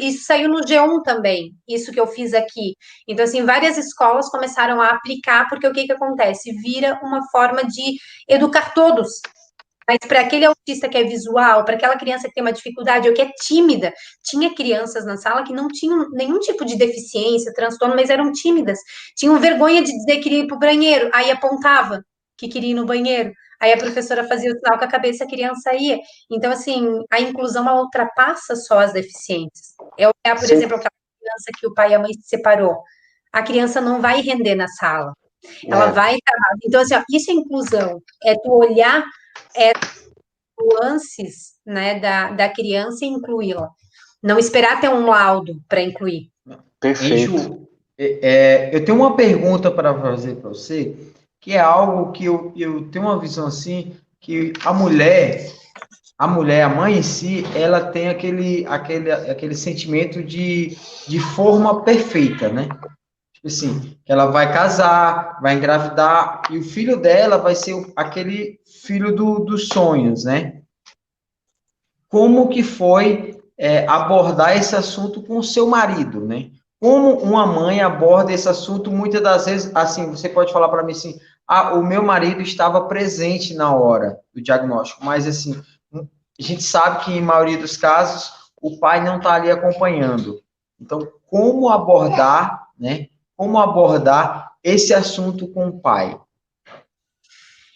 isso saiu no G1 também, isso que eu fiz aqui. Então, assim, várias escolas começaram a aplicar, porque o que que acontece? Vira uma forma de educar todos. Mas para aquele autista que é visual, para aquela criança que tem uma dificuldade ou que é tímida, tinha crianças na sala que não tinham nenhum tipo de deficiência, transtorno, mas eram tímidas. Tinham vergonha de dizer que queria ir para o banheiro, aí apontava que queria ir no banheiro. Aí a professora fazia o sinal com a cabeça, a criança ia. Então, assim, a inclusão ela ultrapassa só as deficiências. É olhar, por exemplo, aquela criança que o pai e a mãe se separou. A criança não vai render na sala. Ela vai... Então, assim, ó, isso é inclusão. É tu olhar nuances, né, da criança e incluí-la. Não esperar ter um laudo para incluir. Perfeito. Eu tenho uma pergunta para fazer para você, que é algo que eu tenho uma visão assim, que a mãe em si, ela tem aquele sentimento de forma perfeita, né? Tipo assim, ela vai casar, vai engravidar, e o filho dela vai ser aquele filho dos sonhos, né? Como que foi abordar esse assunto com o seu marido, né? Como uma mãe aborda esse assunto, muitas das vezes, assim, você pode falar para mim assim, o meu marido estava presente na hora do diagnóstico, mas assim, a gente sabe que em maioria dos casos, o pai não está ali acompanhando. Então, como abordar, né? Como abordar esse assunto com o pai?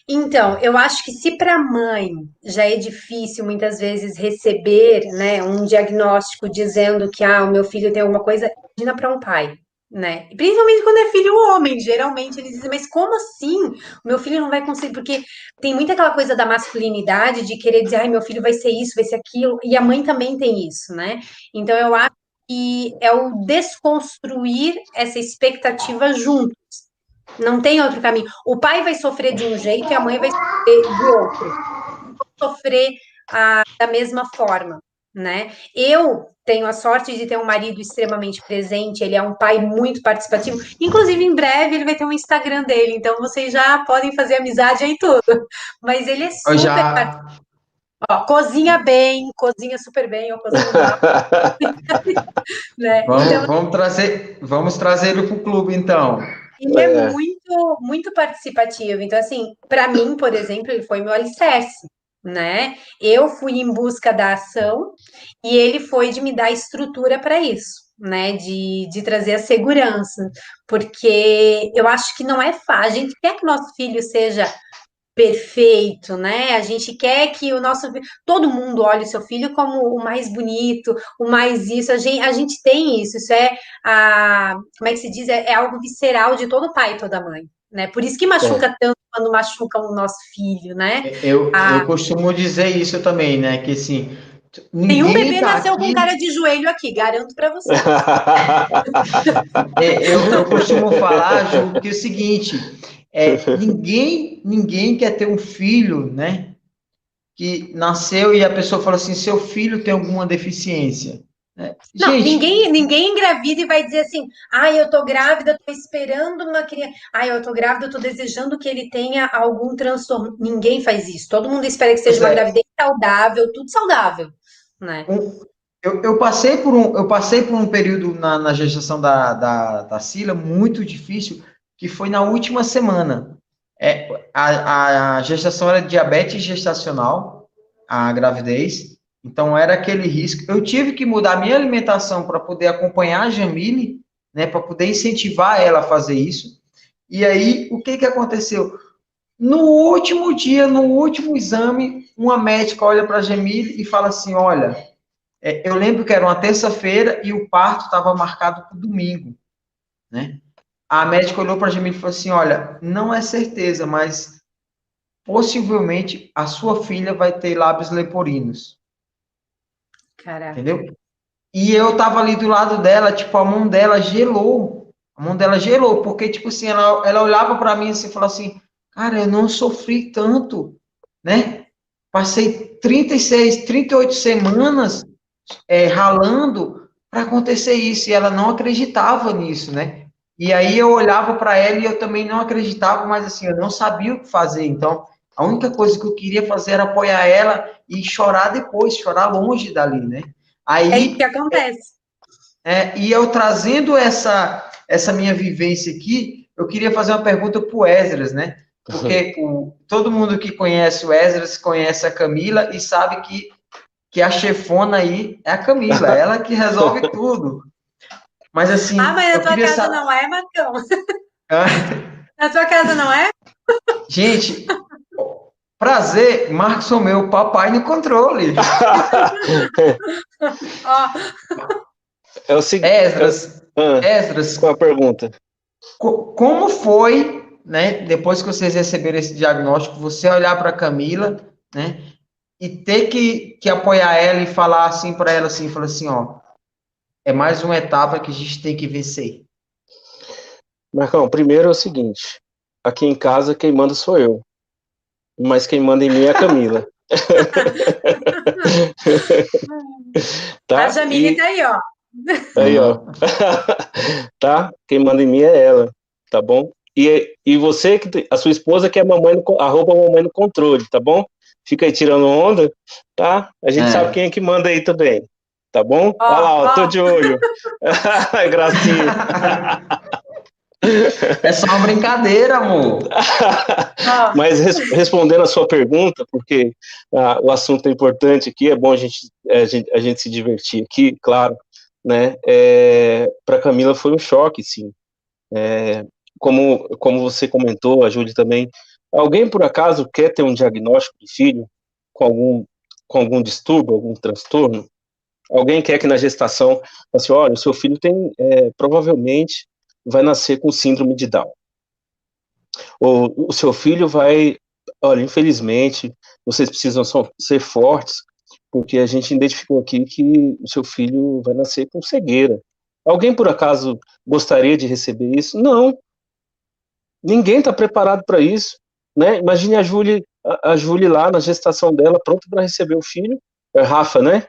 Então, eu acho que se para a mãe já é difícil muitas vezes receber, né, um diagnóstico dizendo que o meu filho tem alguma coisa, imagina para um pai, né? E principalmente quando é filho homem, geralmente eles dizem, mas como assim? O meu filho não vai conseguir, porque tem muita aquela coisa da masculinidade de querer dizer, ai, meu filho vai ser isso, vai ser aquilo, e a mãe também tem isso, né? Então eu acho que é o desconstruir essa expectativa juntos. Não tem outro caminho. O pai vai sofrer de um jeito e a mãe vai sofrer de outro. Não vão sofrer da mesma forma. né? Eu tenho a sorte de ter um marido extremamente presente, ele é um pai muito participativo. Inclusive, em breve, ele vai ter um Instagram dele, então vocês já podem fazer amizade aí tudo. Mas ele é Eu super participativo. já. Ó, cozinha bem, cozinha super bem, ou cozinha mal, né? Então, Vamos trazer ele para o clube, então. ele é muito, muito participativo. Então, assim, para mim, por exemplo, ele foi meu alicerce, né? Eu fui em busca da ação e ele foi de me dar estrutura para isso, né? De trazer a segurança, porque eu acho que não é fácil. A gente quer que nosso filho seja perfeito, né? A gente quer que o nosso todo mundo olhe o seu filho como o mais bonito, o mais isso. A gente tem isso. Isso é como é que se diz? É algo visceral de todo pai e toda mãe, né? Por isso que É. machuca tanto quando machuca o nosso filho, né? Eu costumo dizer isso também, né? Que assim, Nenhum ninguém bebê tá nasceu com aqui. cara de joelho aqui, garanto para vocês. Eu costumo falar, Ju, que é o seguinte: ninguém quer ter um filho, né? Que nasceu e a pessoa fala assim: seu filho tem alguma deficiência. Né? Não, Gente, ninguém engravida e vai dizer assim, eu tô grávida, tô esperando uma criança, eu tô grávida, eu tô desejando que ele tenha algum transtorno. Ninguém faz isso. Todo mundo espera que seja pois uma é, gravidez saudável, tudo saudável, né? eu passei por um período na gestação da Cila muito difícil, que foi na última semana. A gestação era diabetes gestacional, a gravidez, então era aquele risco. Eu tive que mudar minha alimentação para poder acompanhar a Jamile, né, para poder incentivar ela a fazer isso. E aí, o que que aconteceu? No último dia, no último exame, uma médica olha para a Jamile e fala assim: olha, eu lembro que era uma terça-feira e o parto estava marcado para o domingo, né? A médica olhou para a Jamile e falou assim: olha, não é certeza, mas possivelmente a sua filha vai ter lábios lepoриnos, Caraca. entendeu? E eu tava ali do lado dela, tipo, a mão dela gelou. A mão dela gelou, porque, tipo assim, ela olhava para mim assim e falou assim: cara, eu não sofri tanto, né? Passei 36, 38 semanas ralando para acontecer isso, e ela não acreditava nisso, né? E aí eu olhava para ela e eu também não acreditava, mas assim, eu não sabia o que fazer. Então, a única coisa que eu queria fazer era apoiar ela e chorar depois, chorar longe dali, né? É isso que Aí, acontece. e eu trazendo essa minha vivência aqui, eu queria fazer uma pergunta para o Esdras, né? Porque todo mundo que conhece o Esdras conhece a Camila e sabe que a chefona aí é a Camila, ela que resolve tudo. Mas assim, Mas na eu tua queria casa saber. não é, Marcão? Na tua casa não é? Gente, prazer, Marcos meu, papai no controle. Ó, É o seguinte. Esdras, Qual Esdras, a pergunta? como foi, né, depois que vocês receberam esse diagnóstico, você olhar para a Camila, né, e ter que apoiar ela e falar assim para ela assim, falar assim, ó, é mais uma etapa que a gente tem que vencer. Marcão, primeiro é o seguinte: aqui em casa quem manda sou eu, mas quem manda em mim é a Camila. a Tá? Jamile tá aí, ó. Aí, ó. Tá? Quem manda em mim é ela, tá bom? E você, a sua esposa que é mamãe arroba mamãe no controle, tá bom? Fica aí tirando onda, tá? A gente sabe quem é que manda aí também, tá bom? Olha lá, ó, tô de olho. Gracinha. É só uma brincadeira, amor. Mas respondendo a sua pergunta, porque o assunto é importante aqui, é bom a gente se divertir aqui, claro, né? Para Camila foi um choque, sim. Como você comentou, a Júlia também, alguém por acaso quer ter um diagnóstico de filho com algum distúrbio, algum transtorno? Alguém quer que na gestação, assim, olha, o seu filho tem, provavelmente, vai nascer com síndrome de Down. Ou o seu filho vai, olha, infelizmente, vocês precisam ser fortes, porque a gente identificou aqui que o seu filho vai nascer com cegueira. Alguém, por acaso, gostaria de receber isso? Não. Ninguém está preparado para isso, né? Imagine a Júlia lá na gestação dela, pronta para receber o filho, Rafa, né?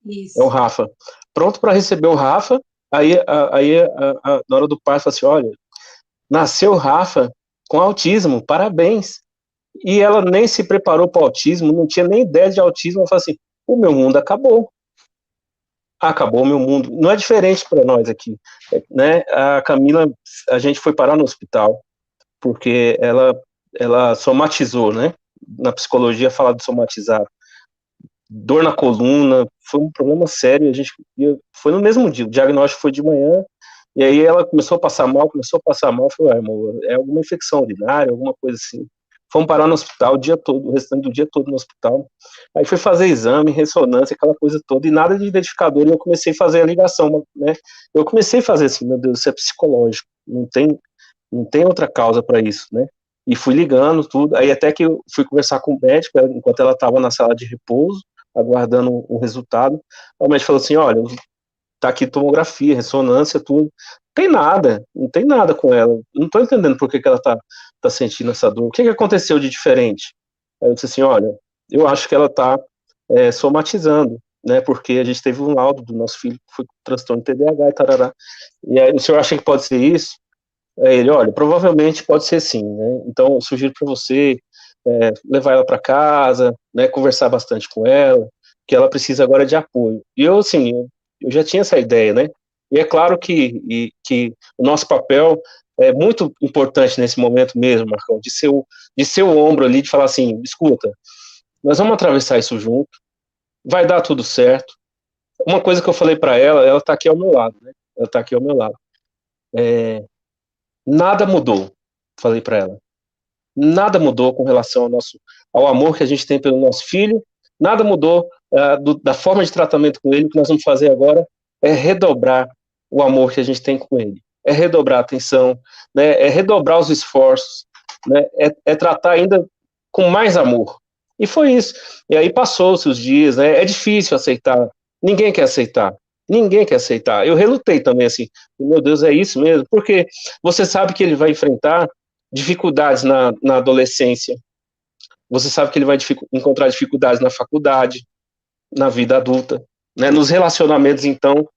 É o Isso. Rafa. Pronto para receber o Rafa, na hora do parto, fala assim, olha, nasceu o Rafa com autismo, parabéns. E ela nem se preparou para o autismo, não tinha nem ideia de autismo, ela fala assim, o meu mundo acabou. Acabou o meu mundo. Não é diferente para nós aqui, né? A Camila, a gente foi parar no hospital, porque ela somatizou, né? Na psicologia fala de somatizar. Dor na coluna, foi um problema sério, foi no mesmo dia, o diagnóstico foi de manhã, e aí ela começou a passar mal, eu falei, amor, é alguma infecção urinária, alguma coisa assim. Fomos parar no hospital o dia todo, o restante do dia todo no hospital. Aí fui fazer exame, ressonância, aquela coisa toda, e nada de identificador, e eu comecei a fazer a ligação, né? Eu comecei a fazer assim, meu Deus, isso é psicológico, não tem outra causa para isso, né? E fui ligando tudo, aí até que eu fui conversar com o médico, enquanto ela estava na sala de repouso, aguardando o resultado, o médico falou assim, olha, tá aqui tomografia, ressonância, tudo, não tem nada com ela, não tô entendendo por que ela tá sentindo essa dor, o que aconteceu de diferente? Aí eu disse assim, olha, eu acho que ela tá somatizando, né, porque a gente teve um laudo do nosso filho que foi com transtorno TDAH e tarará, e aí o senhor acha que pode ser isso? Aí ele, olha, provavelmente pode ser sim, né, então eu sugiro para você levar ela para casa, né, conversar bastante com ela, que ela precisa agora de apoio. E eu, assim, eu já tinha essa ideia, né? E é claro que o nosso papel é muito importante nesse momento mesmo, Marcão, de ser o ombro ali, de falar assim, escuta, nós vamos atravessar isso junto, vai dar tudo certo. Uma coisa que eu falei para ela tá aqui ao meu lado, né? Ela tá aqui ao meu lado. Nada mudou, falei para ela. Nada mudou com relação ao amor que a gente tem pelo nosso filho, nada mudou da forma de tratamento com ele. O que nós vamos fazer agora é redobrar o amor que a gente tem com ele, é redobrar a atenção, né, é redobrar os esforços, né, é tratar ainda com mais amor. E foi isso. E aí passou-se os dias, né, é difícil aceitar, ninguém quer aceitar. Ninguém quer aceitar. Eu relutei também, assim, meu Deus, é isso mesmo? Porque você sabe que ele vai enfrentar dificuldades na adolescência, você sabe que ele vai encontrar dificuldades na faculdade, na vida adulta, né? Nos relacionamentos, então,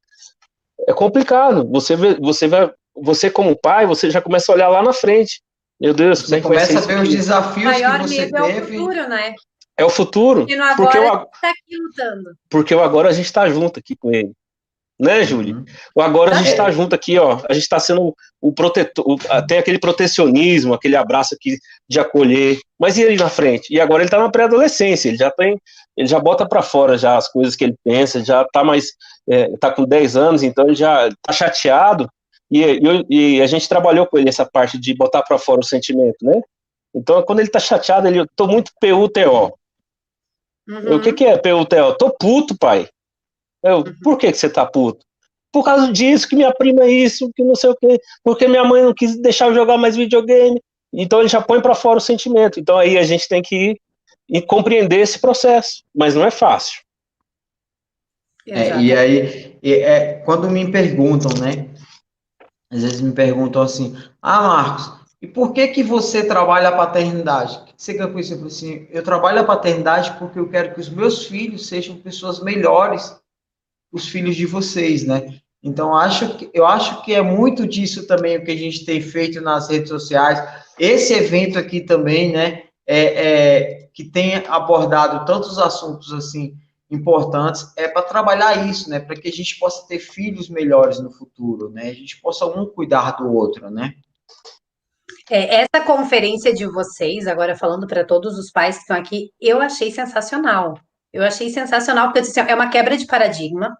é complicado. Você como pai, você já começa a olhar lá na frente. Meu Deus, como Você é que vai ser começa a isso ver os aqui? O desafios que maior você medo é o teve. futuro, né? É o futuro, Porque no porque agora você tá aqui lutando. agora a gente está junto aqui com ele. Né, Júlia? Uhum. Agora a gente está É, junto aqui, ó. A gente está sendo o protetor, tem aquele protecionismo, aquele abraço aqui de acolher. Mas e ele na frente? E agora ele está na pré-adolescência, ele já bota para fora já as coisas que ele pensa, já está mais, tá com 10 anos, então ele já está chateado. E a gente trabalhou com ele essa parte de botar para fora o sentimento, né? Então, quando ele está chateado, eu tô muito PUTO. O que Uhum. é PUTO? Tô puto, pai. Por que você tá puto? Por causa disso, que minha prima é isso, que não sei o quê, porque minha mãe não quis deixar eu jogar mais videogame. Então ele já põe para fora o sentimento. Então aí a gente tem que ir e compreender esse processo, mas não é fácil. e Exatamente. aí, quando me perguntam, né? Às vezes me perguntam assim, Marcos, e por que que você trabalha a paternidade? O que você quer com isso? Eu falo assim, eu trabalho a paternidade porque eu quero que os meus filhos sejam pessoas melhores, os filhos de vocês, né? Então, eu acho que é muito disso também o que a gente tem feito nas redes sociais. Esse evento aqui também, né? Que tem abordado tantos assuntos assim importantes, é para trabalhar isso, né? Para que a gente possa ter filhos melhores no futuro, né? A gente possa um cuidar do outro, né? Essa conferência de vocês, agora falando para todos os pais que estão aqui, eu achei sensacional. Eu achei sensacional, porque assim, é uma quebra de paradigma.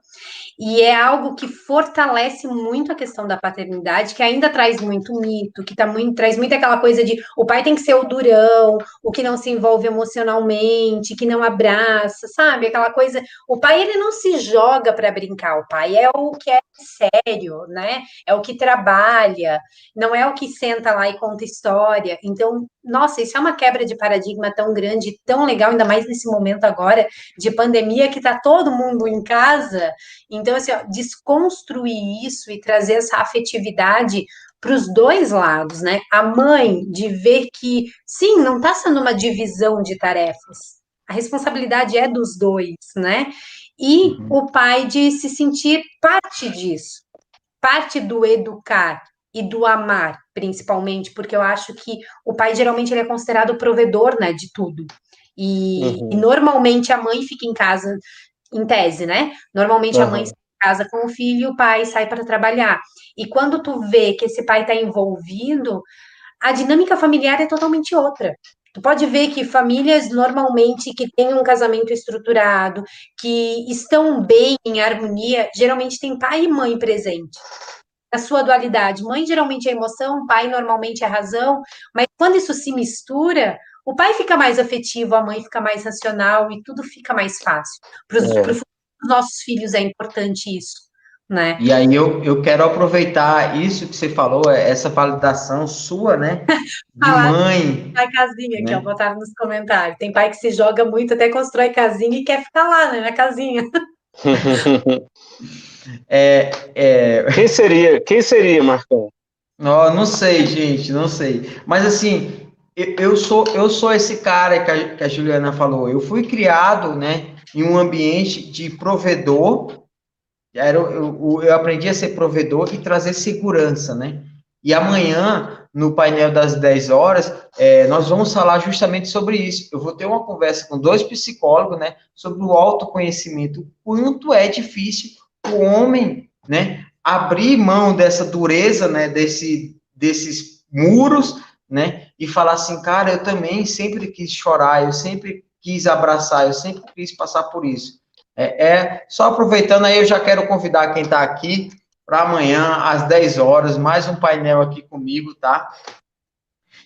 E é algo que fortalece muito a questão da paternidade, que ainda traz muito mito, que traz muito aquela coisa de o pai tem que ser o durão, o que não se envolve emocionalmente, que não abraça, sabe? Aquela coisa. O pai, ele não se joga para brincar, o pai é o que é sério, né? É o que trabalha, não é o que senta lá e conta história. Então, nossa, isso é uma quebra de paradigma tão grande, tão legal, ainda mais nesse momento agora de pandemia que tá todo mundo em casa. Então, assim, ó, desconstruir isso e trazer essa afetividade para os dois lados, né? A mãe de ver que, sim, não está sendo uma divisão de tarefas. a responsabilidade é dos dois, né? E o pai de se sentir parte disso, parte do educar e do amar, principalmente, porque eu acho que o pai geralmente ele é considerado o provedor, né, de tudo. E normalmente a mãe fica em casa, em tese, né? Normalmente a mãe fica em casa com o filho e o pai sai para trabalhar. E quando tu vê que esse pai está envolvido, a dinâmica familiar é totalmente outra. Tu pode ver que famílias normalmente que têm um casamento estruturado, que estão bem em harmonia, geralmente tem pai e mãe presente. Na sua dualidade, mãe geralmente é emoção, pai normalmente é razão, mas quando isso se mistura, o pai fica mais afetivo, a mãe fica mais racional e tudo fica mais fácil. Para os nossos filhos é importante isso, né? E aí eu quero aproveitar isso que você falou, essa validação sua, né? De mãe. Pai casinha, né? que ó, botaram nos comentários. Tem pai que se joga muito, até constrói casinha e quer ficar lá, né, na casinha. Quem seria, Marcão? Não sei, gente, não sei. Mas assim, eu sou esse cara que a Juliana falou. Eu fui criado, né, em um ambiente de provedor. Eu aprendi a ser provedor e trazer segurança, né? E amanhã, no painel das 10 horas, nós vamos falar justamente sobre isso. Eu vou ter uma conversa com 2 psicólogos, né, sobre o autoconhecimento, o quanto é difícil o homem, né, abrir mão dessa dureza, né, desses muros, né, e falar assim, cara, eu também sempre quis chorar, eu sempre quis abraçar, eu sempre quis passar por isso. Só aproveitando aí, eu já quero convidar quem está aqui para amanhã, às 10 horas, mais um painel aqui comigo, tá?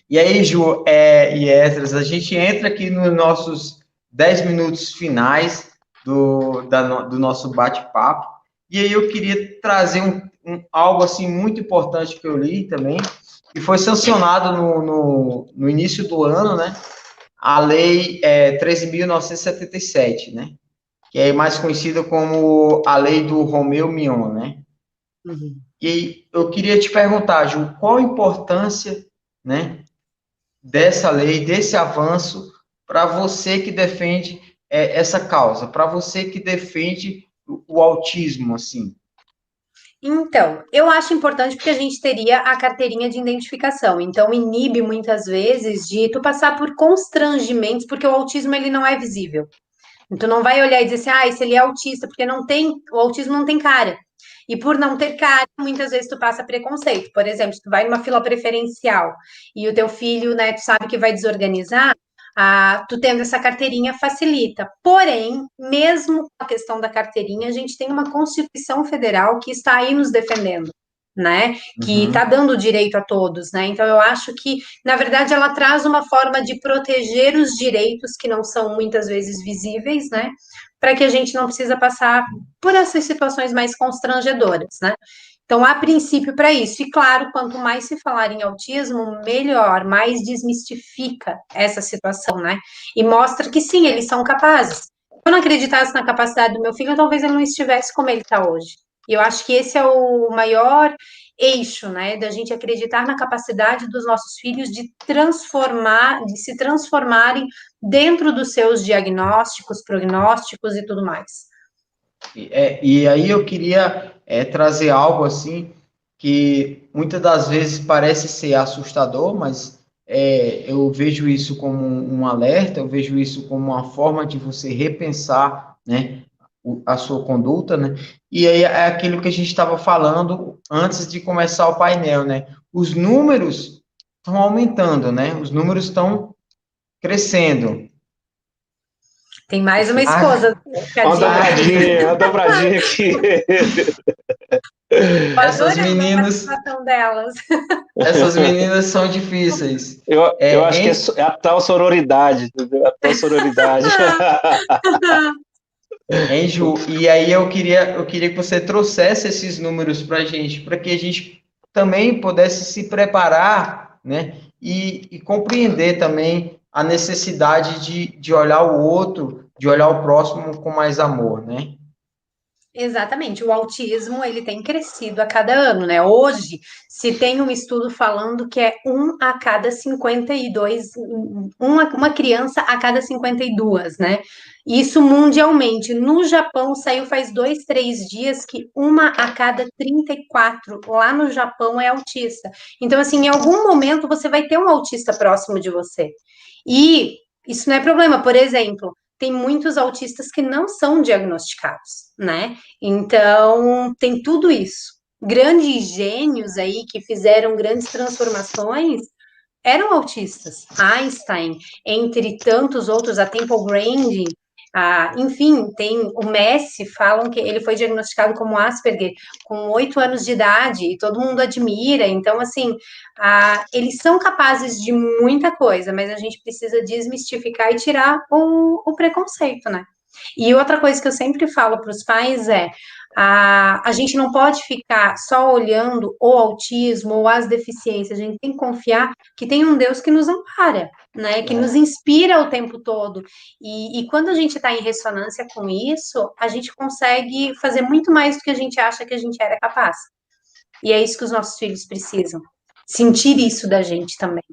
E aí, Ju e Esdras, a gente entra aqui nos nossos 10 minutos finais do nosso bate-papo, e aí eu queria trazer algo, assim, muito importante que eu li também, que foi sancionado no início do ano, né? A Lei 13.977, né? Que é mais conhecida como a Lei do Romeu-Mion, né? E eu queria te perguntar, Ju, qual a importância, né, dessa lei, desse avanço, para você que defende essa causa, para você que defende o autismo, assim? Então, eu acho importante porque a gente teria a carteirinha de identificação. Então, inibe muitas vezes de tu passar por constrangimentos, porque o autismo ele não é visível. Então, não vai olhar e dizer assim, se ele é autista, porque o autismo não tem cara. E por não ter cara, muitas vezes tu passa preconceito. Por exemplo, se tu vai numa fila preferencial e o teu filho, né, tu sabe que vai desorganizar, tu tendo essa carteirinha facilita. Porém, mesmo com a questão da carteirinha, a gente tem uma Constituição Federal que está aí nos defendendo, né? Que está dando direito a todos, né? Então, eu acho que, na verdade, ela traz uma forma de proteger os direitos que não são muitas vezes visíveis, né? Para que a gente não precisa passar por essas situações mais constrangedoras, né? Então, há princípio para isso. E, claro, quanto mais se falar em autismo, melhor, mais desmistifica essa situação, né? E mostra que, sim, eles são capazes. Se eu não acreditasse na capacidade do meu filho, talvez ele não estivesse como ele está hoje. E eu acho que esse é o maior eixo, né? Da gente acreditar na capacidade dos nossos filhos de se transformarem dentro dos seus diagnósticos, prognósticos e tudo mais. E aí eu queria trazer algo assim que muitas das vezes parece ser assustador, mas eu vejo isso como um alerta, eu vejo isso como uma forma de você repensar, né, a sua conduta, né? E aí é aquilo que a gente estava falando antes de começar o painel, né? Os números estão aumentando, né? Os números estão crescendo. Tem mais uma esposa. Uma dobradinha aqui. Essas meninas. Delas. Essas meninas são difíceis. Eu acho que é a tal sororidade, entendeu? A tal sororidade. Hein, Ju? E aí eu queria que você trouxesse esses números para que a gente também pudesse se preparar, né? E compreender também a necessidade de olhar o outro, de olhar o próximo com mais amor, né? Exatamente, o autismo ele tem crescido a cada ano, né? Hoje se tem um estudo falando que é um a cada 52, uma criança a cada 52, né? Isso mundialmente. No Japão saiu faz 2, 3 dias que uma a cada 34 lá no Japão é autista. Então, assim, em algum momento você vai ter um autista próximo de você. E isso não é problema, por exemplo. Tem muitos autistas que não são diagnosticados, né? Então, tem tudo isso. Grandes gênios aí que fizeram grandes transformações eram autistas. Einstein, entre tantos outros, a Temple Grandin, enfim, tem o Messi, falam que ele foi diagnosticado como Asperger com 8 anos de idade e todo mundo admira. Então, assim, eles são capazes de muita coisa, mas a gente precisa desmistificar e tirar o preconceito, né? E outra coisa que eu sempre falo para os pais é: a gente não pode ficar só olhando o autismo ou as deficiências, a gente tem que confiar que tem um Deus que nos ampara, né? Que nos inspira o tempo todo. E quando a gente está em ressonância com isso, a gente consegue fazer muito mais do que a gente acha que a gente era capaz. E é isso que os nossos filhos precisam. Sentir isso da gente também.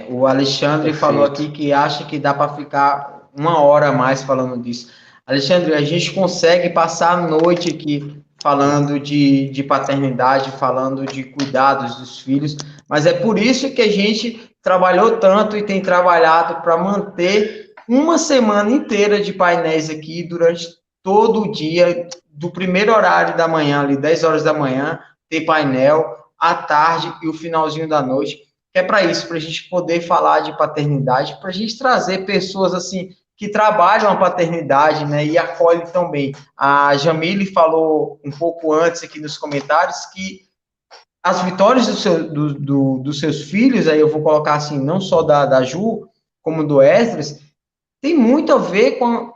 O Alexandre falou aqui que acha que dá para ficar 1 hora a mais falando disso. Alexandre, a gente consegue passar a noite aqui falando de paternidade, falando de cuidados dos filhos, mas é por isso que a gente trabalhou tanto e tem trabalhado para manter uma semana inteira de painéis aqui durante todo o dia, do primeiro horário da manhã, ali 10 horas da manhã, ter painel, à tarde e o finalzinho da noite, que é para isso, para a gente poder falar de paternidade, para a gente trazer pessoas assim que trabalham a paternidade, né, e acolhem tão bem. A Jamile falou um pouco antes aqui nos comentários que as vitórias dos seus filhos, aí eu vou colocar assim, não só da Ju, como do Esdras, tem muito a ver com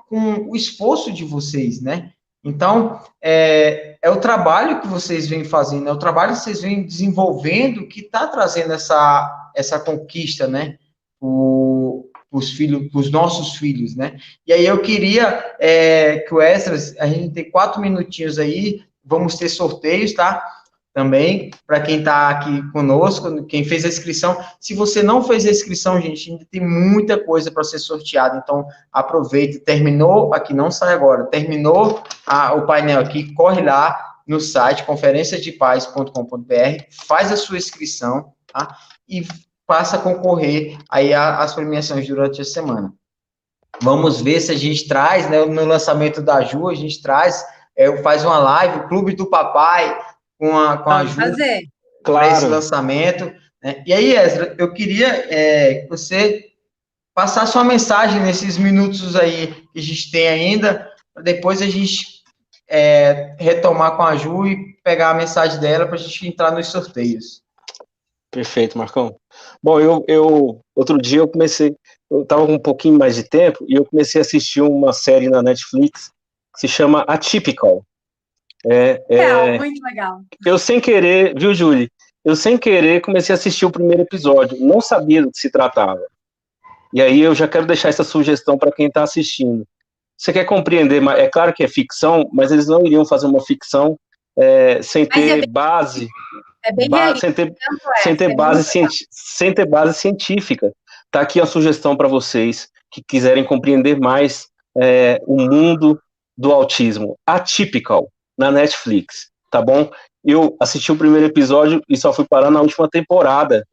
o esforço de vocês, né? Então, é o trabalho que vocês vêm fazendo, é o trabalho que vocês vêm desenvolvendo que está trazendo essa conquista, né? Os filhos, os nossos filhos, né? E aí eu queria que o Esdras, a gente tem 4 minutinhos aí, vamos ter sorteios, tá? Também, para quem está aqui conosco, quem fez a inscrição. Se você não fez a inscrição, gente, ainda tem muita coisa para ser sorteada, então aproveite, terminou, aqui não sai agora, terminou o painel aqui, corre lá no site conferenciasdepaz.com.br, faz a sua inscrição, tá? E passa a concorrer aí às premiações durante a semana. Vamos ver se a gente traz, né, no lançamento da Ju, a gente traz, faz uma live, o Clube do Papai, com a Ju, para esse lançamento, né? E aí, Esdras, eu queria que você passasse uma mensagem nesses minutos aí que a gente tem ainda, para depois a gente retomar com a Ju e pegar a mensagem dela para a gente entrar nos sorteios. Perfeito, Marcão. Bom, eu outro dia eu estava com um pouquinho mais de tempo e eu comecei a assistir uma série na Netflix que se chama Atypical. Muito legal. Eu sem querer, viu, Julie? Eu sem querer comecei a assistir o primeiro episódio, não sabia do que se tratava. E aí eu já quero deixar essa sugestão para quem está assistindo. Você quer compreender, é claro que é ficção, mas eles não iriam fazer uma ficção sem ter base, sem ter base científica. Tá aqui a sugestão para vocês que quiserem compreender mais o mundo do autismo. Atypical, na Netflix, tá bom? Eu assisti o primeiro episódio e só fui parar na última temporada,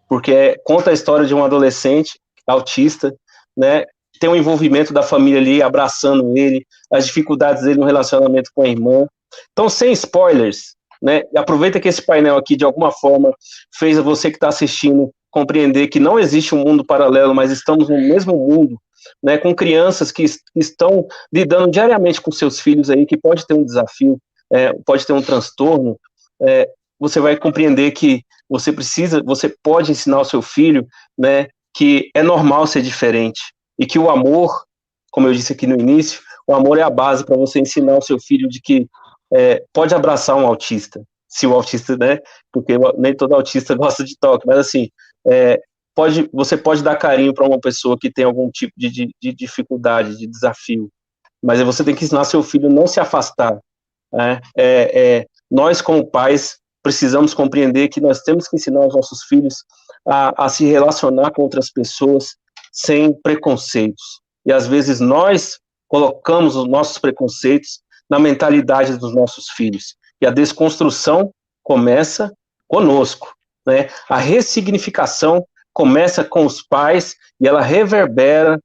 porque conta a história de um adolescente autista, né? Tem o envolvimento da família ali, abraçando ele, as dificuldades dele no relacionamento com a irmã. Então, sem spoilers, né? Aproveita que esse painel aqui, de alguma forma, fez você que está assistindo compreender que não existe um mundo paralelo, mas estamos no mesmo mundo, né, com crianças que estão lidando diariamente com seus filhos aí, que pode ter um desafio, pode ter um transtorno, você vai compreender que você pode ensinar ao seu filho, né, que é normal ser diferente, e que o amor, como eu disse aqui no início, o amor é a base para você ensinar ao seu filho de que pode abraçar um autista, se o autista, né, porque nem todo autista gosta de toque, mas assim, você pode dar carinho para uma pessoa que tem algum tipo de dificuldade, de desafio, mas você tem que ensinar seu filho a não se afastar Nós, como pais, precisamos compreender que nós temos que ensinar os nossos filhos a se relacionar com outras pessoas sem preconceitos. E, às vezes, nós colocamos os nossos preconceitos na mentalidade dos nossos filhos. E a desconstrução começa conosco, né? A ressignificação começa com os pais e ela reverbera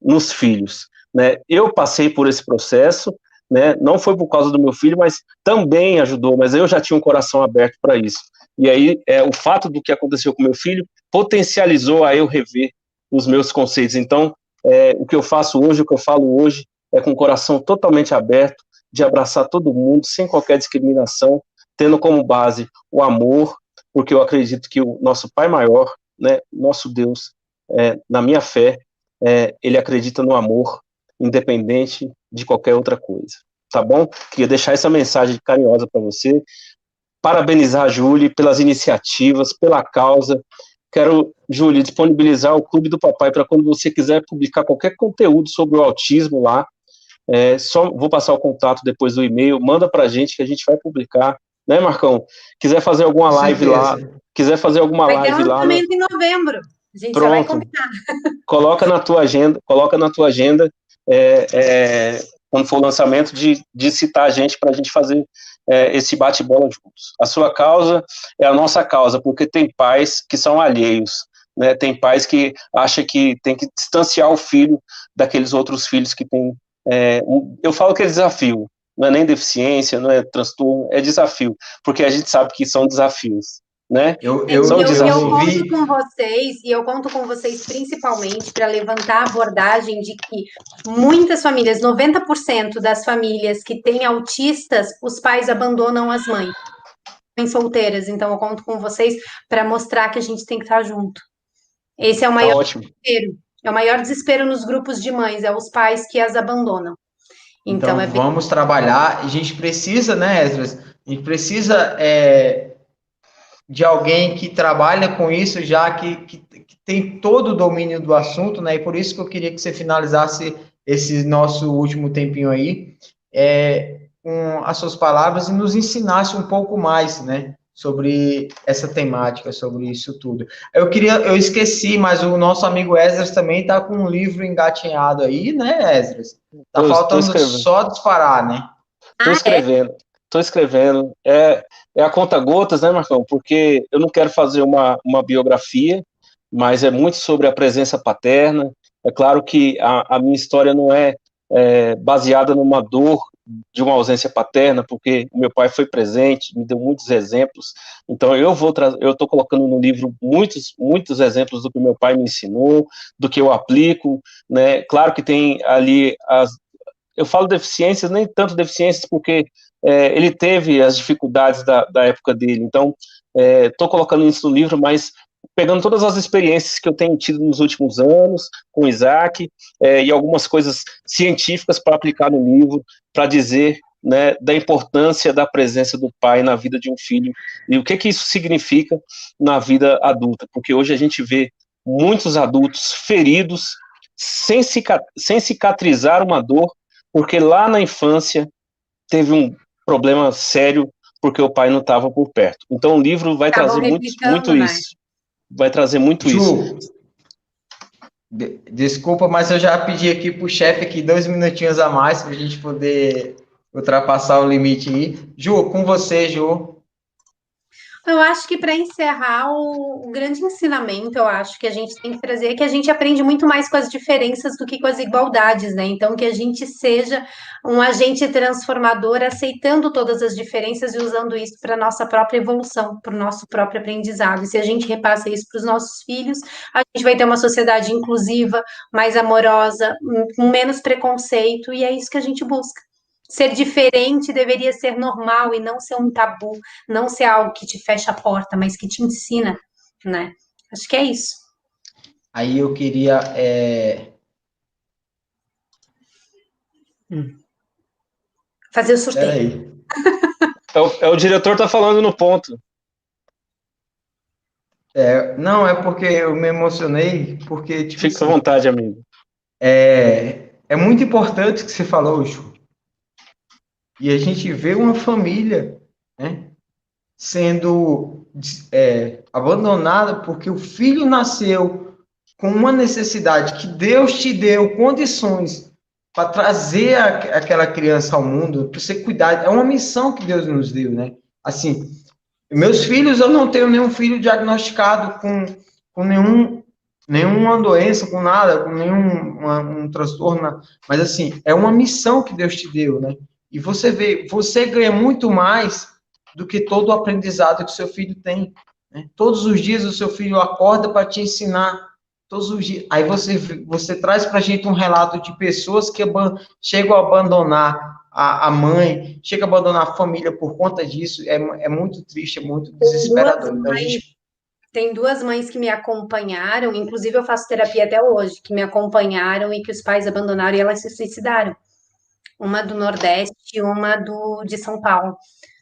nos filhos, né? Eu passei por esse processo, né? Não foi por causa do meu filho, mas também ajudou, mas eu já tinha um coração aberto para isso. E aí, o fato do que aconteceu com meu filho potencializou a eu rever os meus conceitos. Então, o que eu faço hoje, o que eu falo hoje, é com o coração totalmente aberto, de abraçar todo mundo, sem qualquer discriminação, tendo como base o amor, porque eu acredito que o nosso Pai maior, né, nosso Deus, na minha fé, ele acredita no amor, independente de qualquer outra coisa, tá bom? Queria deixar essa mensagem carinhosa para você, parabenizar a Júlia pelas iniciativas, pela causa. Quero, Júlia, disponibilizar o Clube do Papai para quando você quiser publicar qualquer conteúdo sobre o autismo lá, só vou passar o contato depois do e-mail, manda para a gente que a gente vai publicar, né, Marcão? Quiser fazer alguma live lá, quiser fazer alguma vai live ter lá... lançamento em novembro, a gente Pronto. já vai combinar. Coloca na tua agenda, quando for o lançamento, de citar a gente para a gente fazer esse bate-bola juntos. A sua causa é a nossa causa, porque tem pais que são alheios, né? Tem pais que acham que tem que distanciar o filho daqueles outros filhos que têm... eu falo que é desafio, não é nem deficiência, não é transtorno, é desafio, porque a gente sabe que são desafios, né? Eu conto com vocês principalmente para levantar a abordagem de que muitas famílias, 90% das famílias que têm autistas, os pais abandonam as mães solteiras. Então eu conto com vocês para mostrar que a gente tem que estar junto. Esse é o maior desespero. É o maior desespero nos grupos de mães, é os pais que as abandonam. Então vamos trabalhar. A gente precisa, né, Esdras? A gente precisa de alguém que trabalha com isso, já que tem todo o domínio do assunto, né? E por isso que eu queria que você finalizasse esse nosso último tempinho aí com as suas palavras e nos ensinasse um pouco mais, né? Sobre essa temática, sobre isso tudo. Eu esqueci, mas o nosso amigo Esdras também está com um livro engatinhado aí, né, Esdras? Tá faltando só disparar, né? Estou escrevendo. É a conta-gotas, né, Marcão? Porque eu não quero fazer uma biografia, mas é muito sobre a presença paterna. É claro que a minha história não é baseada numa dor de uma ausência paterna, porque o meu pai foi presente, me deu muitos exemplos. Então eu estou colocando no livro muitos exemplos do que meu pai me ensinou, do que eu aplico, né? Claro que tem ali eu falo deficiências, nem tanto deficiências, porque ele teve as dificuldades da época dele. Então estou colocando isso no livro, mas pegando todas as experiências que eu tenho tido nos últimos anos com o Isaac, e algumas coisas científicas para aplicar no livro, para dizer, né, da importância da presença do pai na vida de um filho, e o que isso significa na vida adulta, porque hoje a gente vê muitos adultos feridos, sem cicatrizar uma dor, porque lá na infância teve um problema sério, porque o pai não estava por perto. Então o livro vai trazer muito isso. Vai trazer muito isso. Desculpa, mas eu já pedi aqui pro chefe aqui 2 minutinhos a mais para a gente poder ultrapassar o limite aí. Ju, com você, Ju. Eu acho que para encerrar, o grande ensinamento, eu acho que a gente tem que trazer é que a gente aprende muito mais com as diferenças do que com as igualdades, né? Então, que a gente seja um agente transformador, aceitando todas as diferenças e usando isso para a nossa própria evolução, para o nosso próprio aprendizado. E se a gente repassa isso para os nossos filhos, a gente vai ter uma sociedade inclusiva, mais amorosa, com menos preconceito, e é isso que a gente busca. Ser diferente deveria ser normal e não ser um tabu, não ser algo que te fecha a porta, mas que te ensina, né? Acho que é isso. Aí eu queria... Fazer o sorteio. O diretor tá falando no ponto. Não, é porque eu me emocionei, porque... Tipo, fica à vontade, amigo. É muito importante o que você falou, Ju. E a gente vê uma família, né, sendo abandonada porque o filho nasceu com uma necessidade que Deus te deu condições para trazer aquela criança ao mundo, para você cuidar. É uma missão que Deus nos deu, né? Assim, meus filhos, eu não tenho nenhum filho diagnosticado com nenhuma doença, com nada, com um transtorno, mas assim, é uma missão que Deus te deu, né? E você vê, você ganha muito mais do que todo o aprendizado que seu filho tem, né? Todos os dias o seu filho acorda para te ensinar, todos os dias. Aí você traz para a gente um relato de pessoas que chegam a abandonar a mãe, chega a abandonar a família por conta disso, é muito triste, é muito desesperador. Então, Tem duas mães que me acompanharam, inclusive eu faço terapia até hoje, que me acompanharam e que os pais abandonaram e elas se suicidaram. Uma do Nordeste e uma de São Paulo.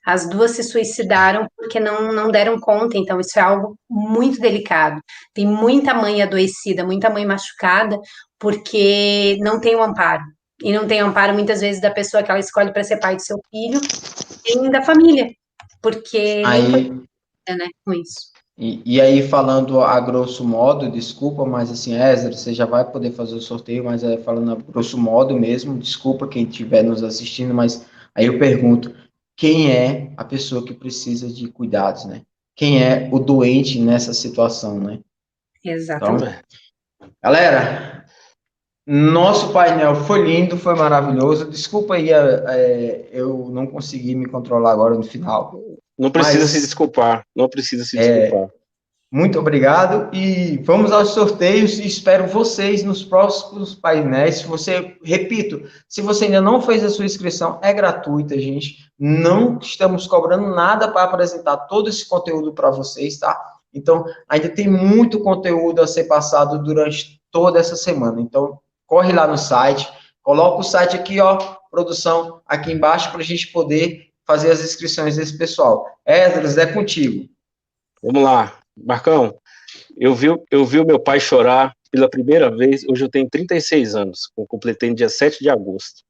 As duas se suicidaram porque não deram conta, então isso é algo muito delicado. Tem muita mãe adoecida, muita mãe machucada, porque não tem um amparo. E não tem amparo, muitas vezes, da pessoa que ela escolhe para ser pai do seu filho, nem da família, porque nem foi, né, com isso. E aí, falando a grosso modo, desculpa, mas assim, Ezra, você já vai poder fazer o sorteio, mas falando a grosso modo mesmo, desculpa quem estiver nos assistindo, mas aí eu pergunto, quem é a pessoa que precisa de cuidados, né? Quem é o doente nessa situação, né? Exatamente. Então, galera, nosso painel foi lindo, foi maravilhoso. Desculpa aí, eu não consegui me controlar agora no final. Não precisa se desculpar, não precisa se desculpar. Muito obrigado e vamos aos sorteios e espero vocês nos próximos painéis. Repito, se você ainda não fez a sua inscrição, é gratuita, gente. Não estamos cobrando nada para apresentar todo esse conteúdo para vocês, tá? Então, ainda tem muito conteúdo a ser passado durante toda essa semana. Então, corre lá no site, coloca o site aqui, ó, produção, aqui embaixo, para a gente poder fazer as inscrições desse pessoal. Esdras, é contigo. Vamos lá, Marcão. Eu vi o meu pai chorar pela primeira vez. Hoje eu tenho 36 anos, eu completei no dia 7 de agosto.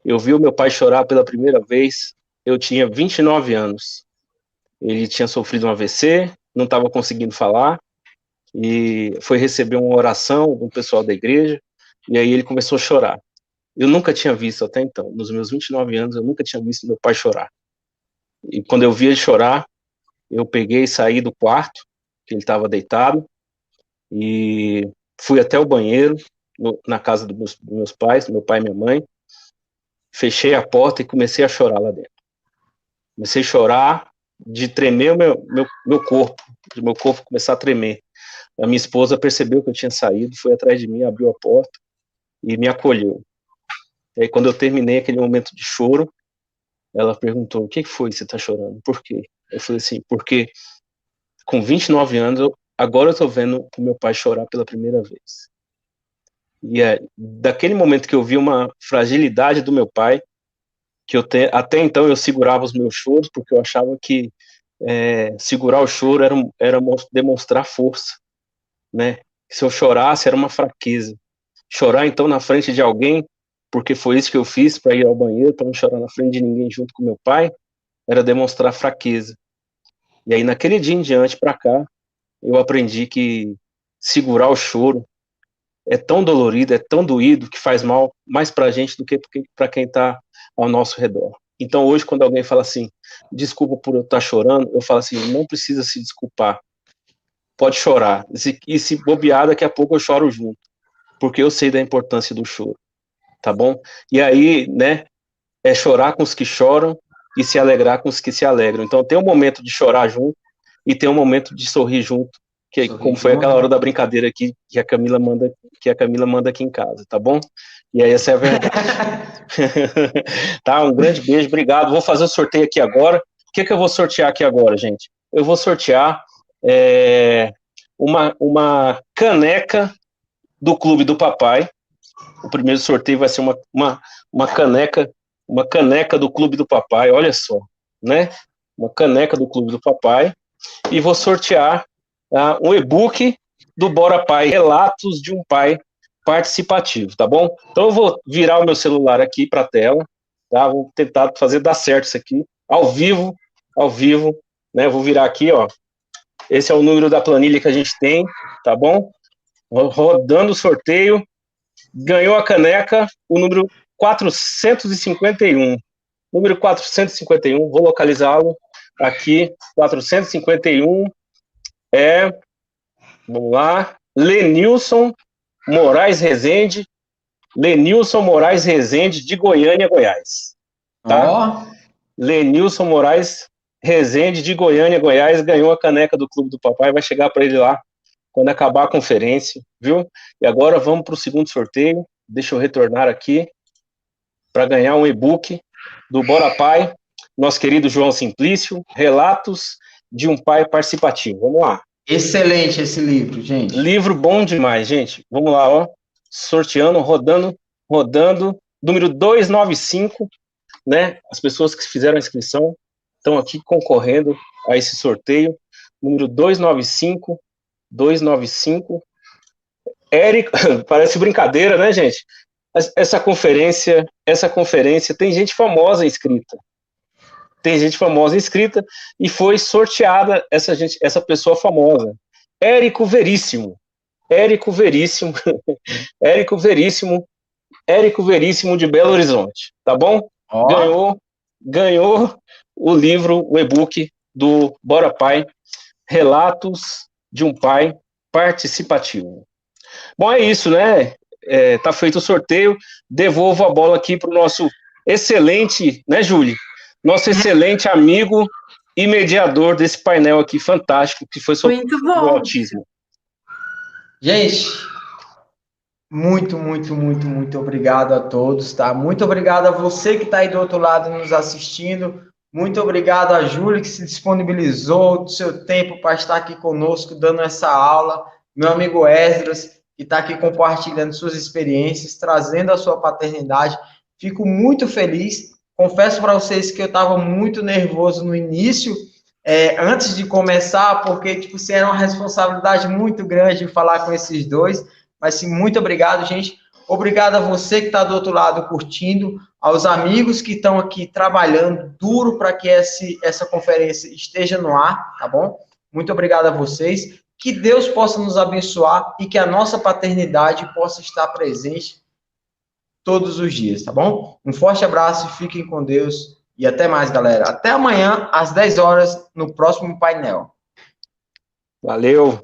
Eu vi o meu pai chorar pela primeira vez, eu tinha 29 anos. Ele tinha sofrido um AVC, não estava conseguindo falar, e foi receber uma oração do pessoal da igreja, e aí ele começou a chorar. Eu nunca tinha visto até então, nos meus 29 anos, eu nunca tinha visto meu pai chorar. E quando eu vi ele chorar, eu peguei e saí do quarto, que ele estava deitado, e fui até o banheiro, na casa dos meus pais, do meu pai e minha mãe, fechei a porta e comecei a chorar lá dentro. Comecei a chorar, de tremer o meu corpo, de meu corpo começar a tremer. A minha esposa percebeu que eu tinha saído, foi atrás de mim, abriu a porta e me acolheu. E aí, quando eu terminei aquele momento de choro, ela perguntou: o que foi que você está chorando? Por quê? Eu falei assim: porque com 29 anos, agora eu estou vendo o meu pai chorar pela primeira vez. E daquele momento que eu vi uma fragilidade do meu pai, que até então eu segurava os meus choros, porque eu achava que segurar o choro era demonstrar força, né? Se eu chorasse era uma fraqueza. Chorar então na frente de alguém, porque foi isso que eu fiz para ir ao banheiro, para não chorar na frente de ninguém junto com meu pai, era demonstrar fraqueza. E aí naquele dia em diante para cá, eu aprendi que segurar o choro é tão dolorido, é tão doído, que faz mal mais para a gente do que para quem está ao nosso redor. Então hoje, quando alguém fala assim, desculpa por eu estar chorando, eu falo assim, não precisa se desculpar, pode chorar, e se bobear, daqui a pouco eu choro junto, porque eu sei da importância do choro, tá bom? E aí, né, é chorar com os que choram e se alegrar com os que se alegram. Então tem um momento de chorar junto e tem um momento de sorrir junto, como foi aquela hora da brincadeira aqui que a Camila manda aqui em casa, tá bom? E aí essa é a verdade. Tá, um grande beijo, obrigado. Vou fazer o sorteio aqui agora. O que eu vou sortear aqui agora, gente? Eu vou sortear uma caneca do Clube do Papai. O primeiro sorteio vai ser uma caneca do Clube do Papai, olha só, né? Uma caneca do Clube do Papai. E vou sortear um e-book do Bora Pai, Relatos de um Pai Participativo, tá bom? Então eu vou virar o meu celular aqui para a tela, tá? Vamos tentar fazer dar certo isso aqui, ao vivo, né? Vou virar aqui, ó. Esse é o número da planilha que a gente tem, tá bom? Rodando o sorteio, ganhou a caneca, o número 451. Número 451, vou localizá-lo aqui. 451 vamos lá, Lenilson Moraes Rezende, de Goiânia, Goiás. Tá? Lenilson Moraes Rezende, de Goiânia, Goiás, ganhou a caneca do Clube do Papai, vai chegar para ele lá quando acabar a conferência, viu? E agora vamos para o segundo sorteio. Deixa eu retornar aqui para ganhar um e-book do Bora Pai, nosso querido João Simplício, Relatos de um Pai Participativo. Vamos lá. Excelente esse livro, gente. Livro bom demais, gente. Vamos lá, ó. Sorteando, rodando. Número 295, né? As pessoas que fizeram a inscrição estão aqui concorrendo a esse sorteio. Número 295. Érico, parece brincadeira, né, gente? Essa conferência tem gente famosa inscrita. E foi sorteada essa pessoa famosa. Érico Veríssimo de Belo Horizonte, tá bom? Ganhou o livro, o e-book do Bora Pai, Relatos de um Pai Participativo. Bom, é isso, né? Tá feito o sorteio, devolvo a bola aqui para o nosso excelente, né, Júlia? Nosso excelente amigo e mediador desse painel aqui fantástico, que foi sobre o autismo. Gente, muito obrigado a todos, tá? Muito obrigado a você que está aí do outro lado nos assistindo. Muito obrigado a Júlia, que se disponibilizou do seu tempo para estar aqui conosco, dando essa aula. Meu amigo Esdras, que está aqui compartilhando suas experiências, trazendo a sua paternidade. Fico muito feliz. Confesso para vocês que eu estava muito nervoso no início, antes de começar, porque tipo, era uma responsabilidade muito grande falar com esses dois. Mas sim, muito obrigado, gente. Obrigado a você que está do outro lado curtindo, aos amigos que estão aqui trabalhando duro para que essa conferência esteja no ar, tá bom? Muito obrigado a vocês. Que Deus possa nos abençoar e que a nossa paternidade possa estar presente todos os dias, tá bom? Um forte abraço, fiquem com Deus e até mais, galera. Até amanhã, às 10 horas, no próximo painel. Valeu!